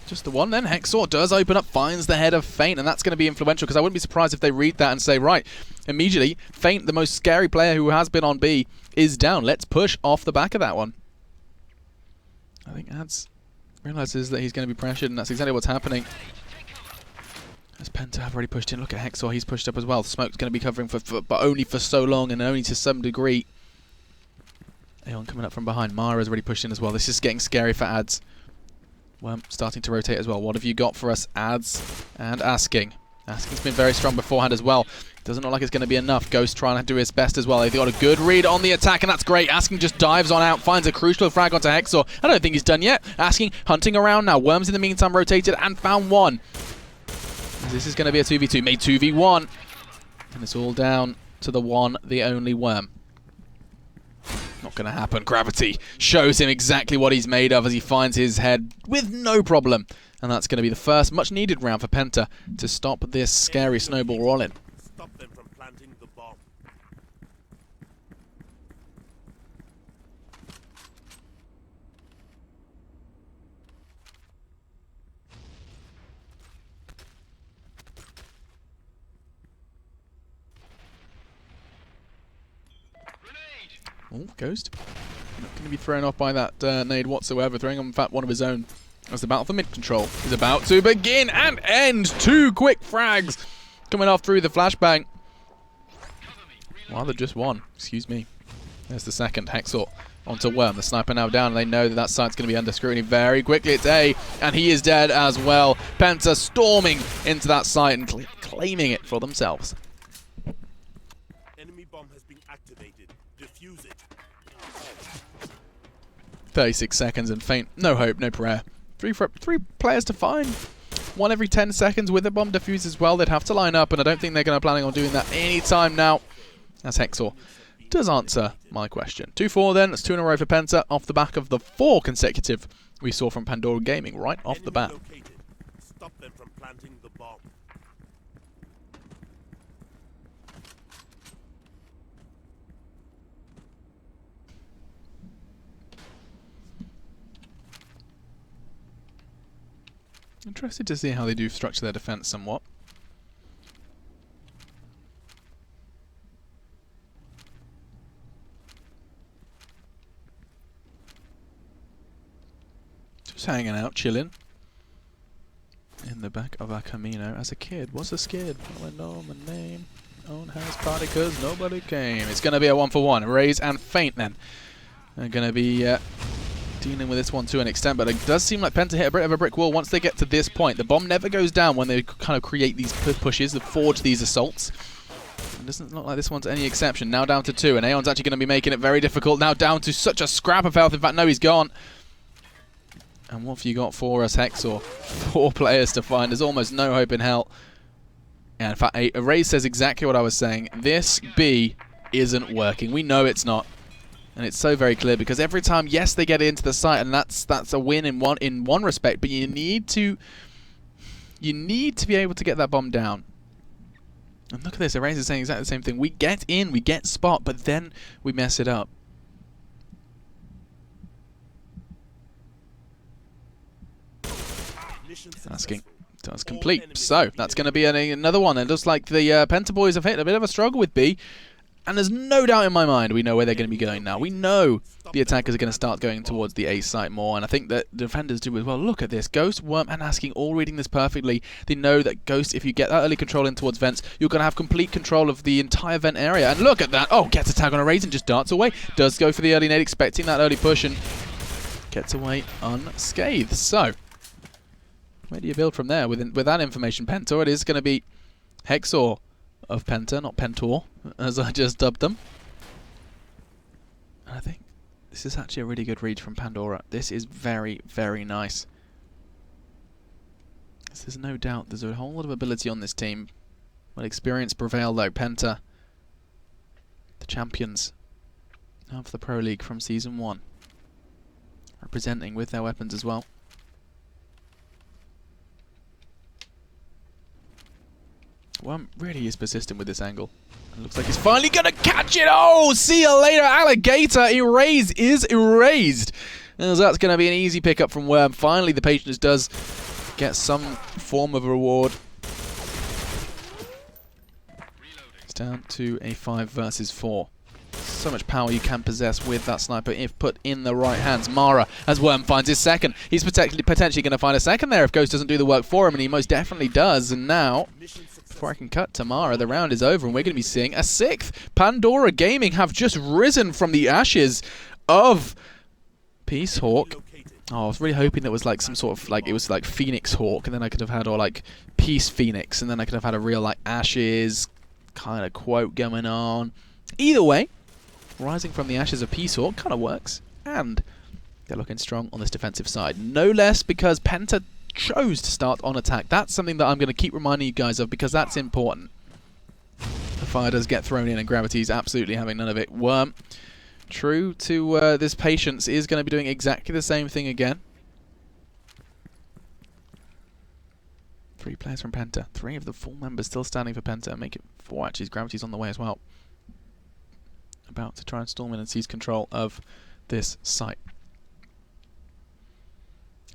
Just the one then. Hexor does open up, finds the head of Feint, and that's going to be influential, because I wouldn't be surprised if they read that and say, right, immediately, Feint, the most scary player who has been on B, is down. Let's push off the back of that one. I think Ads realizes that he's going to be pressured, and that's exactly what's happening. As Penta have already pushed in. Look at Hexor, he's pushed up as well. Smoke's going to be covering but only for so long, and only to some degree. Aeon coming up from behind. Mara's already pushed in as well. This is getting scary for Ads. Worm starting to rotate as well. What have you got for us, Ads and Asking? Asking's been very strong beforehand as well. Doesn't look like it's going to be enough. Ghost trying to do his best as well. They've got a good read on the attack, and that's great. Asking just dives on out, finds a crucial frag onto Hexor. I don't think he's done yet. Asking hunting around now. Worm's in the meantime rotated and found one. This is going to be a 2v2. Made 2v1. And it's all down to the one, the only Worm. Not going to happen. Gravity shows him exactly what he's made of as he finds his head with no problem. And that's going to be the first much needed round for Penta to stop this scary snowball rolling. Stop them from planting the bomb. Oh, Ghost. Not going to be thrown off by that nade whatsoever. Throwing on, in fact, one of his own. As the battle for mid control is about to begin and end. 2 quick frags coming off through the flashbang. Rather just one. Excuse me. There's the second. Hexor onto Worm. The sniper now down, and they know that that site's going to be under scrutiny very quickly. It's A, and he is dead as well. Penta storming into that site and claiming it for themselves. Enemy bomb has been activated. Defuse it. 36 seconds and Feint. No hope, no prayer. 3 players to find. 1 every 10 seconds with a bomb defuse as well. They'd have to line up, and I don't think they're going to planning on doing that anytime now. As Hexor does answer my question. 2-4 then. That's 2 in a row for Penta off the back of the 4 consecutive we saw from Pandora Gaming right off the bat. Stop them from planting the bomb. Interested to see how they do structure their defense somewhat. Just hanging out, chilling. In the back of our Camino as a kid. Was a skid. I know my name. Own house party cause nobody came. It's going to be a 1-for-1. Raise and faint then. They're going to be dealing with this one to an extent, but it does seem like Penta hit a bit of a brick wall once they get to this point. The bomb never goes down when they kind of create these pushes, that forge these assaults. It doesn't look like this one's any exception. Now down to 2, and Aeon's actually going to be making it very difficult. Now down to such a scrap of health. In fact, no, he's gone. And what have you got for us, Hexor? 4 players to find. There's almost no hope in hell. And in fact, Ray says exactly what I was saying. This B isn't working. We know it's not. And it's so very clear because every time, yes, they get into the site, and that's a win in one respect, but you need to be able to get that bomb down. And look at this, Erase is saying exactly the same thing. We get in, we get spot, but then we mess it up. Asking does complete. So that's going to be another one. And looks like the Penta boys have hit a bit of a struggle with B. And there's no doubt in my mind we know where they're going to be going now. We know the attackers are going to start going towards the A site more. And I think that the defenders do as well. Look at this. Ghost, Worm, and Asking all reading this perfectly. They know that Ghost, if you get that early control in towards vents, you're going to have complete control of the entire vent area. And look at that. Oh, gets a tag on a raise and just darts away. Does go for the early nade, expecting that early push, and gets away unscathed. So where do you build from there? With that information, Penta, it is going to be Hexor of Penta, not Pentor, as I just dubbed them. And I think this is actually a really good read from Pandora. This is very, very nice. There's no doubt there's a whole lot of ability on this team. Will experience prevail though. Penta, the champions of the Pro League from Season 1. Representing with their weapons as well. Worm really is persistent with this angle. It looks like he's finally going to catch it. Oh, see you later, alligator. Erased is erased. As that's going to be an easy pickup from Worm. Finally, the Patience does get some form of reward. It's down to a 5 versus 4. So much power you can possess with that sniper if put in the right hands. Mara, as Worm finds his second. He's potentially going to find a second there if Ghost doesn't do the work for him, and he most definitely does. And now, before I can cut Tamara, the round is over, and we're going to be seeing a 6th. Pandora Gaming have just risen from the ashes of Peace Hawk. Oh, I was really hoping that was like some sort of, like, it was like Phoenix Hawk, and then I could have had, or like Peace Phoenix, and then I could have had a real, like, Ashes kind of quote going on. Either way, rising from the ashes of Peace Hawk kind of works, and they're looking strong on this defensive side. No less because Penta chose to start on attack. That's something that I'm going to keep reminding you guys of because that's important. The fire does get thrown in and Gravity's absolutely having none of it. Worm, true to this Patience, is going to be doing exactly the same thing again. 3 players from Penta. 3 of the 4 members still standing for Penta. Make it 4 actually. Gravity's on the way as well. About to try and storm in and seize control of this site.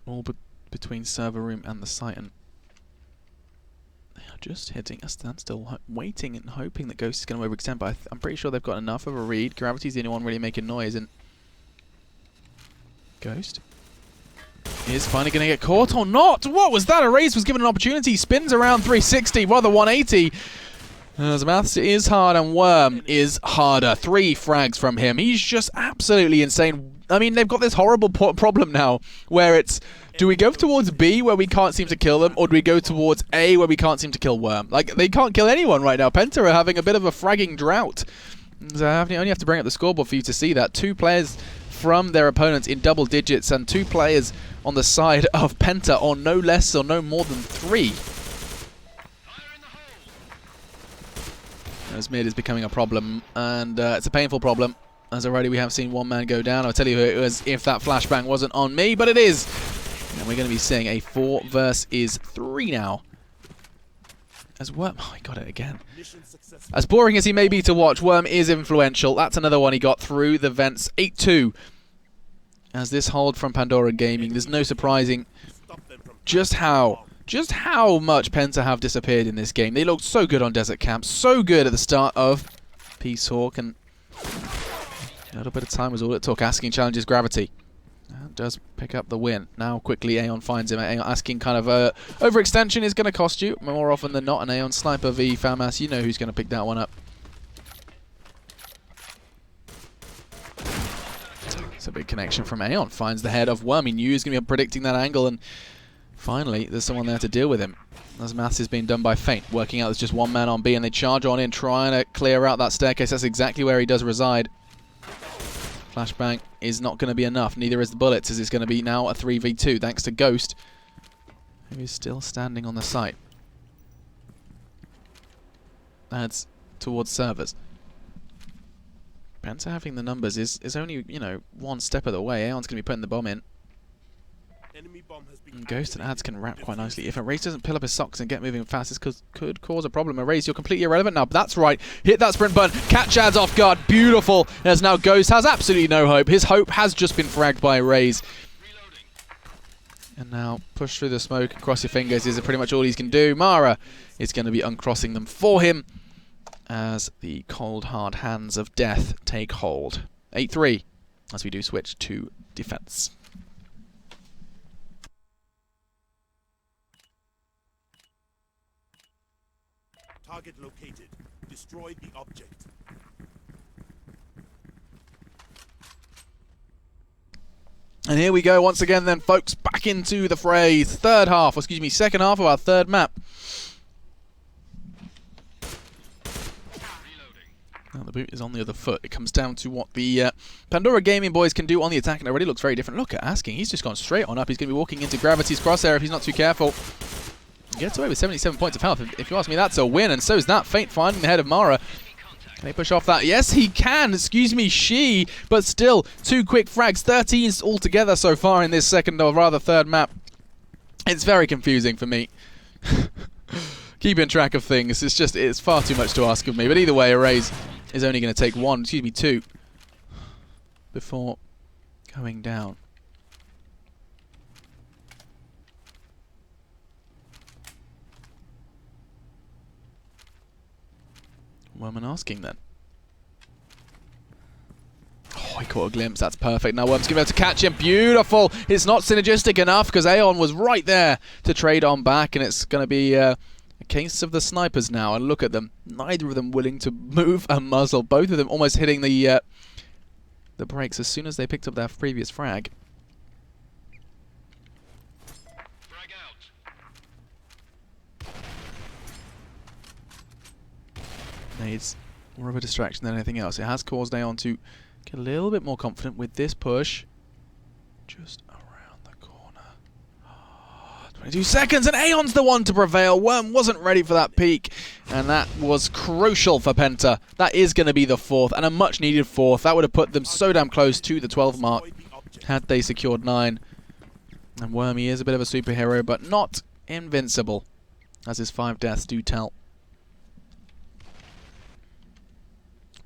All but between server room and the site, and they are just hitting a standstill, waiting and hoping that Ghost is going to overextend, but I'm pretty sure they've got enough of a read. Gravity's the only one really making noise, and Ghost is finally going to get caught or not. What was that? Erase was given an opportunity, spins around 360, rather 180. As Maths is hard and Worm is harder. 3 frags from him. He's just absolutely insane. I mean, they've got this horrible problem now where it's, do we go towards B where we can't seem to kill them, or do we go towards A where we can't seem to kill Worm? Like, they can't kill anyone right now. Penta are having a bit of a fragging drought. So I only have to bring up the scoreboard for you to see that. 2 players from their opponents in double digits, and 2 players on the side of Penta on no less or no more than 3. As mid is becoming a problem, and it's a painful problem, as already we have seen 1 man go down. I'll tell you who it was if that flashbang wasn't on me, but it is. And we're going to be seeing a 4 versus 3 now. As Worm, oh, he got it again. As boring as he may be to watch, Worm is influential. That's another one he got through the vents. 8-2. As this hold from Pandora Gaming, there's no surprising just how much Penta have disappeared in this game. They looked so good on Desert Camp, so good at the start of Peace Hawk, and a little bit of time was all it took. Asking challenges Gravity. And does pick up the win. Now quickly Aeon finds him. Aeon Asking kind of overextension is going to cost you more often than not. An Aeon Sniper v FAMAS, you know who's going to pick that one up. It's a big connection from Aeon. Finds the head of Worm. He knew he was going to be predicting that angle, and finally there's someone there to deal with him. As maths is being done by Feint. Working out there's just one man on B, and they charge on in, trying to clear out that staircase. That's exactly where he does reside. Flashbang is not going to be enough. Neither is the bullets, as it's going to be now a 3v2 thanks to Ghost, who is still standing on the site. That's towards servers. Penta having the numbers is only, you know, one step of the way. Aeon's going to be putting the bomb in. Enemy bomb has been And Ghost and Ads can wrap quite nicely. If Erase doesn't pill up his socks and get moving fast, this could cause a problem. Erase, you're completely irrelevant now. But that's right. Hit that sprint button. Catch Ads off guard. Beautiful. As now Ghost has absolutely no hope. His hope has just been fragged by Erase. And now push through the smoke. Cross your fingers is pretty much all he can do. Mara is going to be uncrossing them for him as the cold, hard hands of death take hold. 8-3 as we do switch to defense. Target located. Destroy the object. And here we go once again then, folks, back into the fray. Second half of our third map. Now the boot is on the other foot. It comes down to what the Pandora Gaming boys can do on the attack, and it already looks very different. Look at Asking. He's just gone straight on up. He's going to be walking into Gravity's crosshair if he's not too careful. Gets away with 77 points of health. If you ask me, that's a win, and so is that. Feint finding the head of Mara. Can he push off that? Yes, he can. Excuse me, she. But still, 2 quick frags. 13 altogether so far in this second, or rather third map. It's very confusing for me. Keeping track of things. It's far too much to ask of me. But either way, Erase is only going to take 2 before going down. Worm Asking then. Oh, he caught a glimpse. That's perfect. Now Worm's going to be able to catch him. Beautiful. It's not synergistic enough because Aeon was right there to trade on back, and it's going to be a case of the snipers now. And look at them. Neither of them willing to move a muzzle. Both of them almost hitting the brakes as soon as they picked up their previous frag. Needs more of a distraction than anything else. It has caused Aeon to get a little bit more confident with this push. Just around the corner. 22 seconds, and Aeon's the one to prevail. Worm wasn't ready for that peak, and that was crucial for Penta. That is going to be the 4th, and a much needed 4th. That would have put them so damn close to the 12 mark had they secured 9. And Wormy is a bit of a superhero, but not invincible, as his 5 deaths do tell.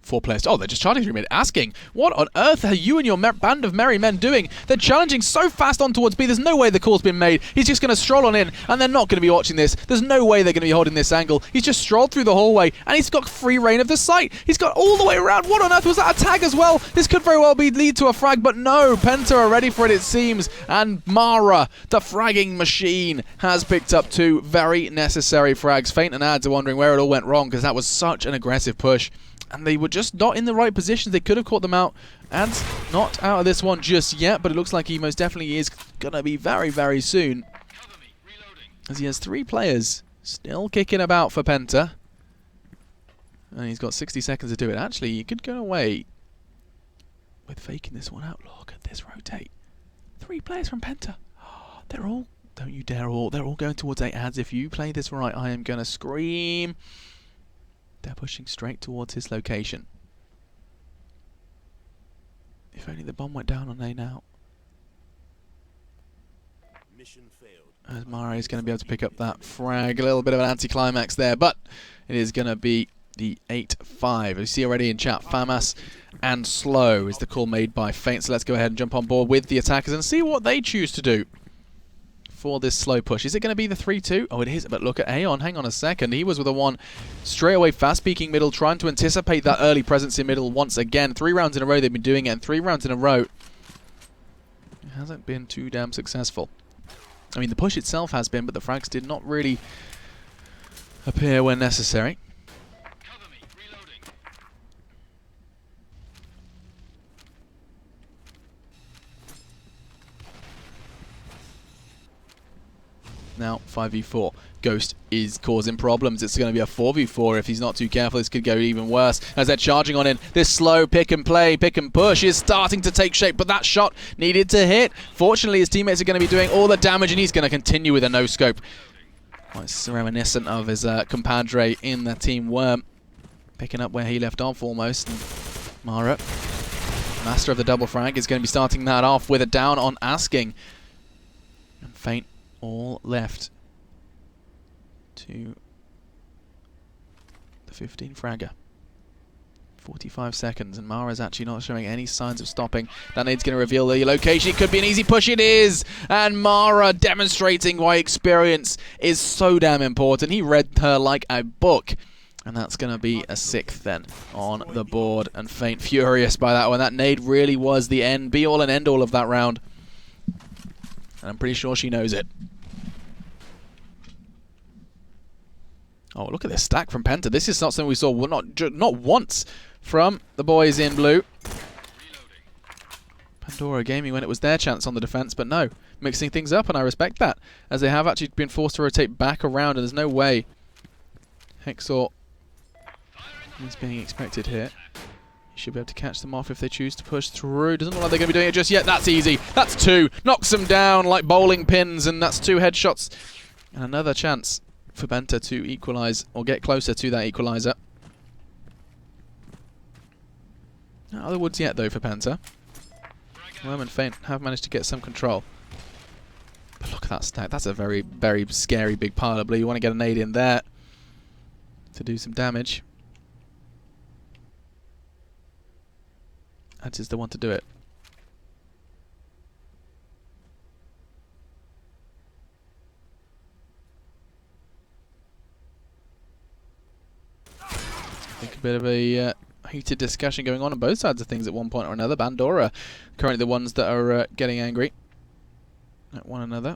4 players. Oh, they're just charging through mid. Asking, what on earth are you and your band of merry men doing? They're challenging so fast on towards B. There's no way the call's been made. He's just going to stroll on in, and they're not going to be watching this. There's no way they're going to be holding this angle. He's just strolled through the hallway, and he's got free reign of the site. He's got all the way around. What on earth was that? A tag as well? This could very well lead to a frag, but no. Penta are ready for it, it seems. And Mara, the fragging machine, has picked up 2 very necessary frags. Feint and Ads are wondering where it all went wrong, because that was such an aggressive push. And they were just not in the right positions. They could have caught them out. Ads not out of this one just yet, but it looks like he most definitely is going to be very, very soon. As he has 3 players still kicking about for Penta. And he's got 60 seconds to do it. Actually, you could go away with faking this one out. Look at this rotate. 3 players from Penta. They're all, don't you dare all, they're all going towards 8 Ads. If you play this right, I am going to scream. They're pushing straight towards his location. If only the bomb went down on A now. Mission failed. As Mara is going to be able to pick up that frag. A little bit of an anticlimax there, but it is going to be the 8-5. You see already in chat, FAMAS and Slow is the call made by Feint. So let's go ahead and jump on board with the attackers and see what they choose to do. for this slow push. Is it going to be the 3-2? Oh, it is. But look at Aeon. Hang on a second. He was with the one straight away fast-peaking middle, trying to anticipate that early presence in middle once again. 3 rounds in a row they've been doing it, and 3 rounds in a row. It hasn't been too damn successful. I mean, the push itself has been, but the frags did not really appear when necessary. Now 5v4. Ghost is causing problems. It's going to be a 4v4 if he's not too careful. This could go even worse as they're charging on in. This slow pick and play, pick and push is starting to take shape, but that shot needed to hit. Fortunately, his teammates are going to be doing all the damage, and he's going to continue with a no-scope. Well, it's reminiscent of his compadre in the team Worm, picking up where he left off almost. And Mara, master of the double frag, is going to be starting that off with a down on Asking. And Feint all left to the 15 fragger. 45 seconds, and Mara's actually not showing any signs of stopping. That nade's going to reveal the location. It could be an easy push. It is! And Mara demonstrating why experience is so damn important. He read her like a book. And that's going to be a 6th then on the board. And Feint furious by that one. That nade really was the end, be all and end all of that round. And I'm pretty sure she knows it. Oh, look at this stack from Penta. This is not something we saw not once from the boys in blue. Pandora Gaming when it was their chance on the defense, but no, mixing things up, and I respect that, as they have actually been forced to rotate back around, and there's no way Hexor is being expected here. You should be able to catch them off if they choose to push through. Doesn't look like they're going to be doing it just yet. That's easy. That's 2. Knocks them down like bowling pins, and that's 2 headshots. And another chance for Penta to equalise, or get closer to that equaliser. Not other woods yet, though, for Penta. Worm and Feint have managed to get some control. But look at that stack. That's a very, very scary big pile of blue. You want to get a nade in there to do some damage. That is the one to do it. I think a bit of a heated discussion going on both sides of things at one point or another. Pandora currently the ones that are getting angry at one another.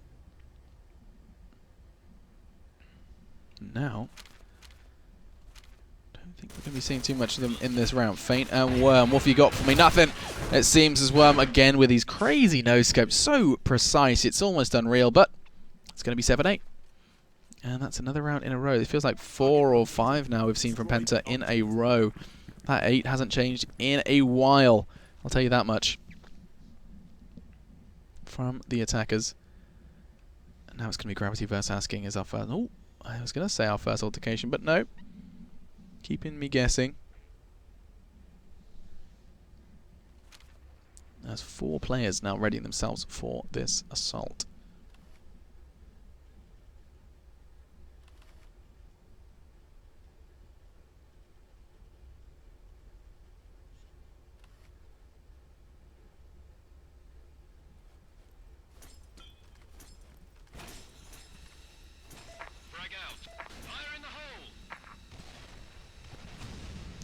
Now, don't think we're going to be seeing too much of them in this round. Feint and Worm, what have you got for me? Nothing, it seems, as Worm again with these crazy no-scopes. So precise, it's almost unreal, but it's going to be 7-8. And that's another round in a row. It feels like 4 or 5 now we've seen from Penta in a row. That 8 hasn't changed in a while, I'll tell you that much. From the attackers. And now it's going to be Gravity versus Asking as our first... Oh, I was going to say our first altercation, but no. Keeping me guessing. There's 4 players now readying themselves for this assault.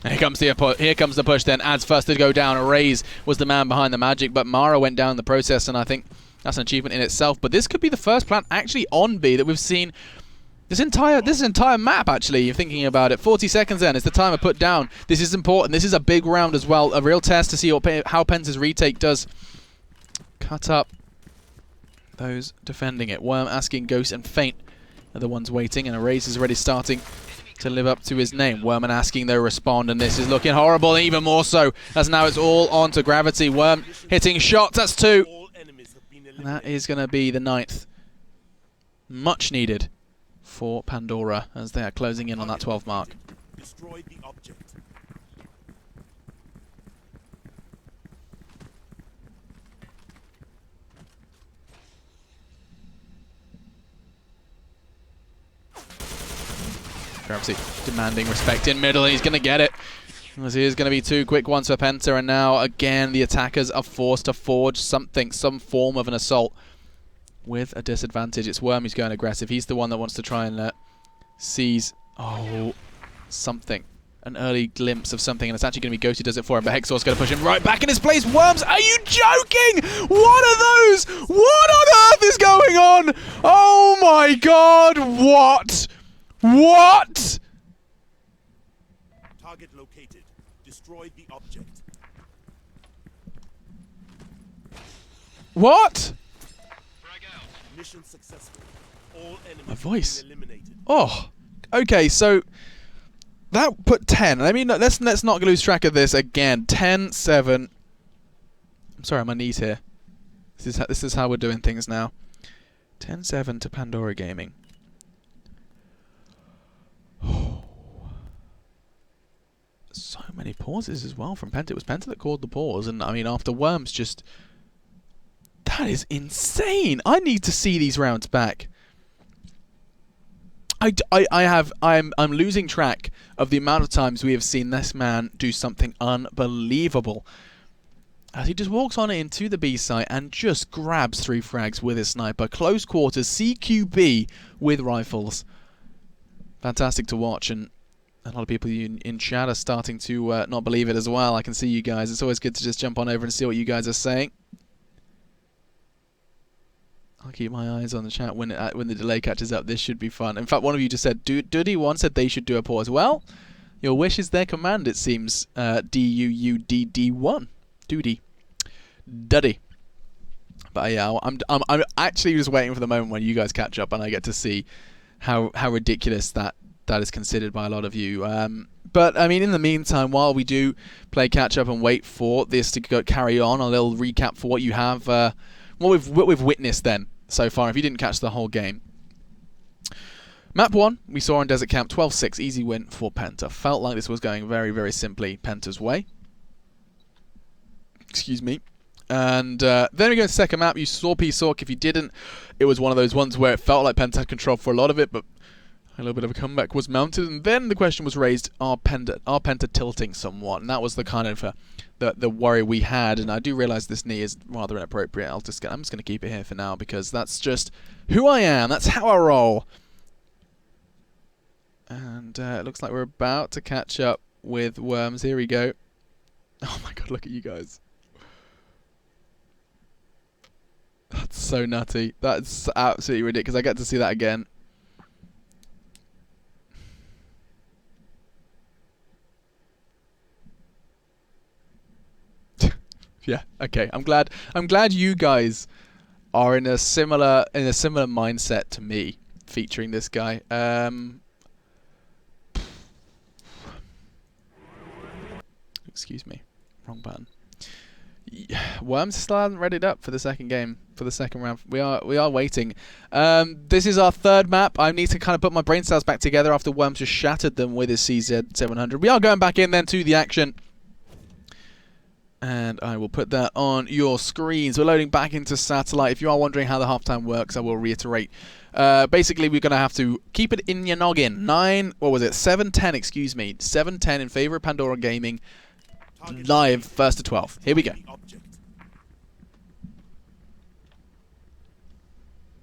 Here comes the push then. Adds first to go down. Raze was the man behind the magic, but Mara went down in the process, and I think that's an achievement in itself. But this could be the first plant actually on B that we've seen this entire map, actually. You're thinking about it. 40 seconds then. It's the timer put down. This is important. This is a big round as well. A real test to see how Penta's retake does. Cut up those defending it. Worm, Asking, Ghost, and Feint are the ones waiting, and Raze is already starting to live up to his name. Worm and Asking, though, respond, and this is looking horrible, even more so, as now it's all on to Gravity. Worm hitting shots, that's 2. And that is going to be the 9th. Much needed for Pandora, as they are closing in on that 12 mark. Destroy the object. Gravity demanding respect in middle, and he's going to get it. As here's going to be 2 quick ones for Penta, and now again the attackers are forced to forge something, some form of an assault. with a disadvantage. It's Worm who's going aggressive. He's the one that wants to try and seize something. An early glimpse of something, and it's actually going to be Ghost who does it for him, but Hexor's going to push him right back in his place. Worms, are you joking? What are those? What on earth is going on? Oh my god, what? What? Target located. Destroy the object. What? Mission successful. All enemies My voice. eliminated. Oh, okay, so that put 10. I mean, let's not lose track of this again. 10-7. I'm sorry, on my knees here. This is how we're doing things now. 10-7 to Pandora Gaming. So many pauses as well from Penta. It was Penta that called the pause, and I mean, after Worms just... That is insane! I need to see these rounds back. I'm losing track of the amount of times we have seen this man do something unbelievable. As he just walks on into the B site and just grabs 3 frags with his sniper. Close quarters, CQB with rifles. Fantastic to watch, and a lot of people in chat are starting to not believe it as well. I can see you guys. It's always good to just jump on over and see what you guys are saying. I'll keep my eyes on the chat when the delay catches up. This should be fun. In fact, one of you just said, Duddy1 said they should do a pause. Well, your wish is their command, it seems. DUUDD1. Duty. Duddy. But yeah, I'm actually just waiting for the moment when you guys catch up and I get to see how ridiculous that is considered by a lot of you. But I mean, in the meantime, while we do play catch up and wait for this to carry on, a little recap for what you have, what we've witnessed then so far. If you didn't catch the whole game, map 1 we saw on Desert Camp, 12-6, easy win for Penta. Felt like this was going very, very simply Penta's way. Excuse me. And then we go to the second map. You saw P-Sork. If you didn't, it was one of those ones where it felt like Penta had control for a lot of it, but a little bit of a comeback was mounted, and then the question was raised: Are Penta tilting somewhat? And that was the kind of the worry we had. And I do realise this knee is rather inappropriate. I'm just going to keep it here for now because that's just who I am. That's how I roll. And it looks like we're about to catch up with Worms. Here we go. Oh my god, look at you guys. That's so nutty. That's absolutely ridiculous. I get to see that again. Yeah, okay. I'm glad you guys are in a similar mindset to me featuring this guy. Excuse me. Wrong button. Worms still hasn't readied up for the second game, for the second round. We are waiting. This is our third map. I need to kind of put my brain cells back together after Worms just shattered them with his CZ700. We are going back in then to the action. And I will put that on your screens. We're loading back into Satellite. If you are wondering how the halftime works, I will reiterate. Basically, we're going to have to keep it in your noggin. 7-10, excuse me. 7-10 in favor of Pandora Gaming. Live, 1st to 12. Here we go.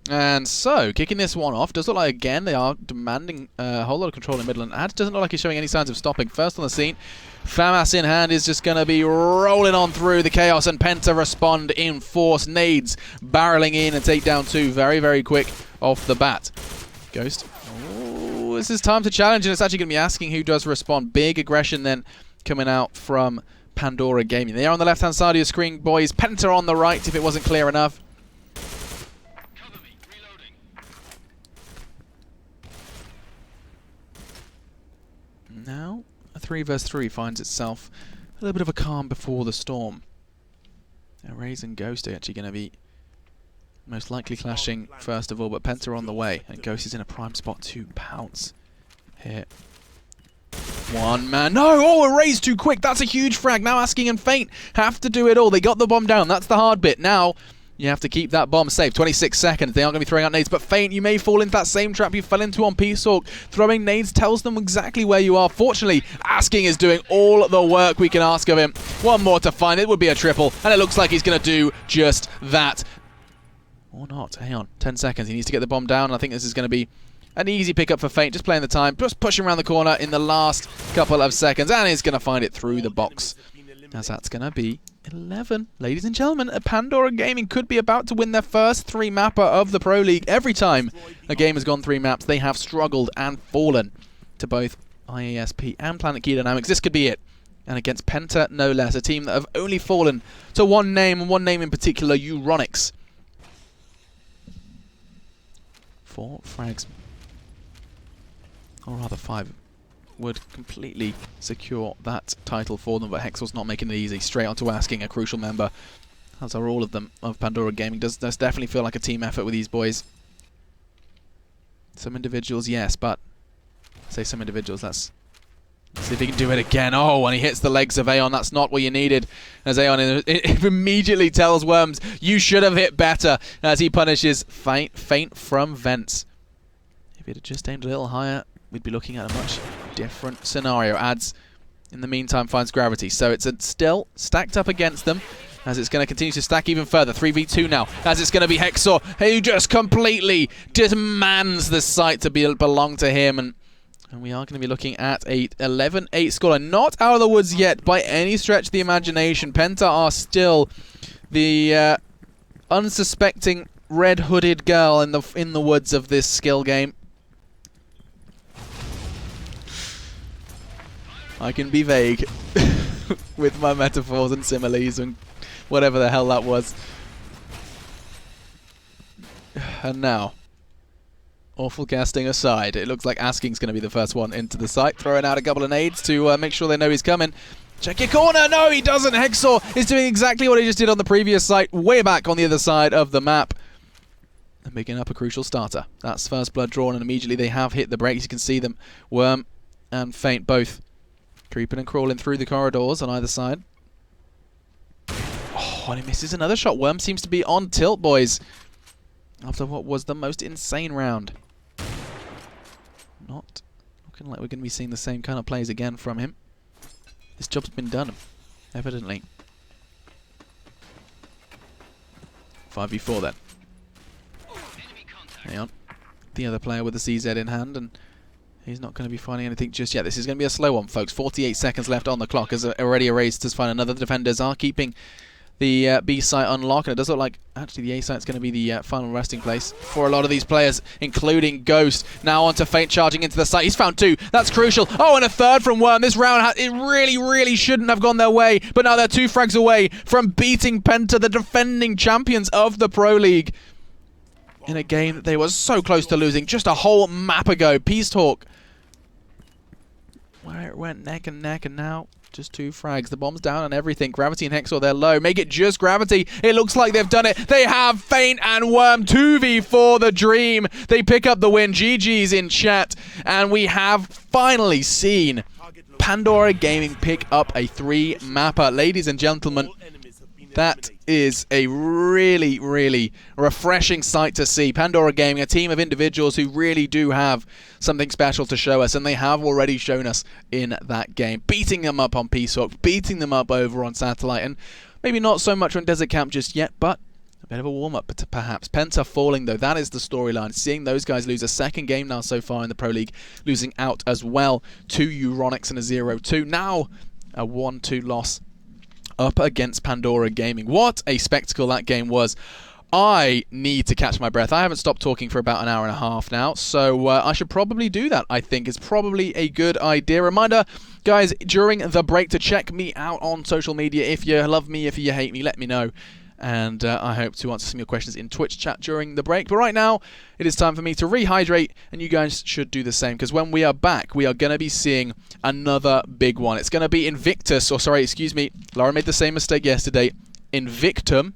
And so, kicking this one off, does look like, again, they are demanding a whole lot of control in the middle, and it doesn't look like he's showing any signs of stopping. First on the scene, FAMAS in hand is just going to be rolling on through the chaos, and Penta respond in force. Nades barreling in and take down 2 very, very quick off the bat. Ghost. Oh, this is time to challenge, and it's actually going to be asking who does respond. Big aggression then coming out from Pandora Gaming. They are on the left-hand side of your screen, boys. Penta on the right, if it wasn't clear enough. Now, a 3 vs 3 finds itself a little bit of a calm before the storm. Now, Raze and Ghost are actually going to be most likely clashing first of all, but Penta on the way, and Ghost is in a prime spot to pounce here. One man. No! Oh, a Raze too quick. That's a huge frag. Now Asking and Feint have to do it all. They got the bomb down. That's the hard bit. Now, you have to keep that bomb safe. 26 seconds. They aren't going to be throwing out nades, but Feint, you may fall into that same trap you fell into on P-Sork. Throwing nades tells them exactly where you are. Fortunately, Asking is doing all the work we can ask of him. One more to find. It would be a triple, and it looks like he's going to do just that. Or not. Hang on. 10 seconds. He needs to get the bomb down. I think this is going to be an easy pickup for Feint. Just playing the time. Just pushing around the corner in the last couple of seconds. And he's going to find it through the box. As that's going to be 11. Ladies and gentlemen, Pandora Gaming could be about to win their first 3-mapper of the Pro League. Every time a game has gone 3 maps, they have struggled and fallen to both IASP and Planet Key Dynamics. This could be it. And against Penta, no less. A team that have only fallen to one name, and one name in particular, Euronics. 4 frags, or rather 5, would completely secure that title for them, but Hexor's not making it easy. Straight on to asking, a crucial member, as are all of them, of Pandora Gaming. Does definitely feel like a team effort with these boys. Some individuals, yes, but I say some individuals, let's see if he can do it again. Oh, and he hits the legs of Aeon. That's not what you needed. As Aeon immediately tells Worms, you should have hit better, as he punishes Feint from Vents. If he'd have just aimed a little higher, we'd be looking at a much different scenario. Adds, in the meantime, finds Gravity. So it's still stacked up against them, as it's going to continue to stack even further. 3v2 now, as it's going to be Hexor, who just completely demands the site to belong to him. And we are going to be looking at a 11-8 scoreline. Not out of the woods yet by any stretch of the imagination. Penta are still the unsuspecting red-hooded girl in the woods of this skill game. I can be vague with my metaphors and similes and whatever the hell that was. And now, awful casting aside, it looks like Asking's going to be the first one into the site, throwing out a couple of nades to make sure they know he's coming. Check your corner! No, he doesn't! Hexor is doing exactly what he just did on the previous site, way back on the other side of the map. And picking up a crucial starter. That's first blood drawn, and immediately they have hit the brakes. You can see them, Worm and Feint, both creeping and crawling through the corridors on either side. Oh, and he misses another shot. Worm seems to be on tilt, boys, after what was the most insane round. Not looking like we're going to be seeing the same kind of plays again from him. This job's been done, evidently. 5v4 then. Hang on. The other player with the CZ in hand, and he's not going to be finding anything just yet. This is going to be a slow one, folks. 48 seconds left on the clock, as already erased to find another. The defenders are keeping the B site unlocked, and it does look like actually the A site's going to be the final resting place for a lot of these players, including Ghost. Now onto Feint, charging into the site. He's found 2. That's crucial. Oh, and a third from Worm. This round, it really shouldn't have gone their way, but now they're 2 frags away from beating Penta, the defending champions of the Pro League, in a game that they were so close to losing just a whole map ago. Peace Talk, where it went neck and neck, and now just 2 frags. The bomb's down and everything. Gravity and Hexor, they're low. Make it just Gravity. It looks like they've done it. They have Feint and Worm. 2v4 the dream. They pick up the win. GG's in chat. And we have finally seen Pandora Gaming pick up a 3-mapper. Ladies and gentlemen, that is a really refreshing sight to see. Pandora Gaming, a team of individuals who really do have something special to show us, and they have already shown us in that game. Beating them up on Peace Talk, beating them up over on Satellite, and maybe not so much on Desert Camp just yet, but a bit of a warm-up perhaps. Penta falling though, that is the storyline. Seeing those guys lose a second game now so far in the Pro League, losing out as well to Euronics in a 0-2. Now a 1-2 loss up against Pandora Gaming. What a spectacle that game was. I need to catch my breath. I haven't stopped talking for about an hour and a half now, so I should probably do that. I think it's probably a good idea. Reminder, guys, during the break to check me out on social media. If you love me, if you hate me, let me know. And I hope to answer some of your questions in Twitch chat during the break. But right now, it is time for me to rehydrate, and you guys should do the same, because when we are back, we are going to be seeing another big one. It's going to be Invictus, or sorry, excuse me, Laura made the same mistake yesterday. Invictum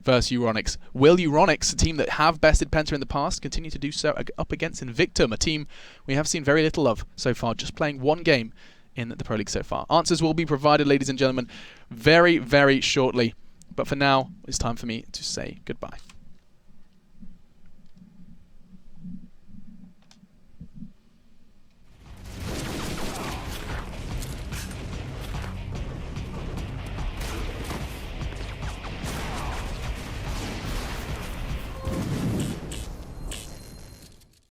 versus Euronics. Will Euronics, a team that have bested Penta in the past, continue to do so up against Invictum, a team we have seen very little of so far, just playing 1 game in the Pro League so far? Answers will be provided, ladies and gentlemen, very shortly. But for now, it's time for me to say goodbye.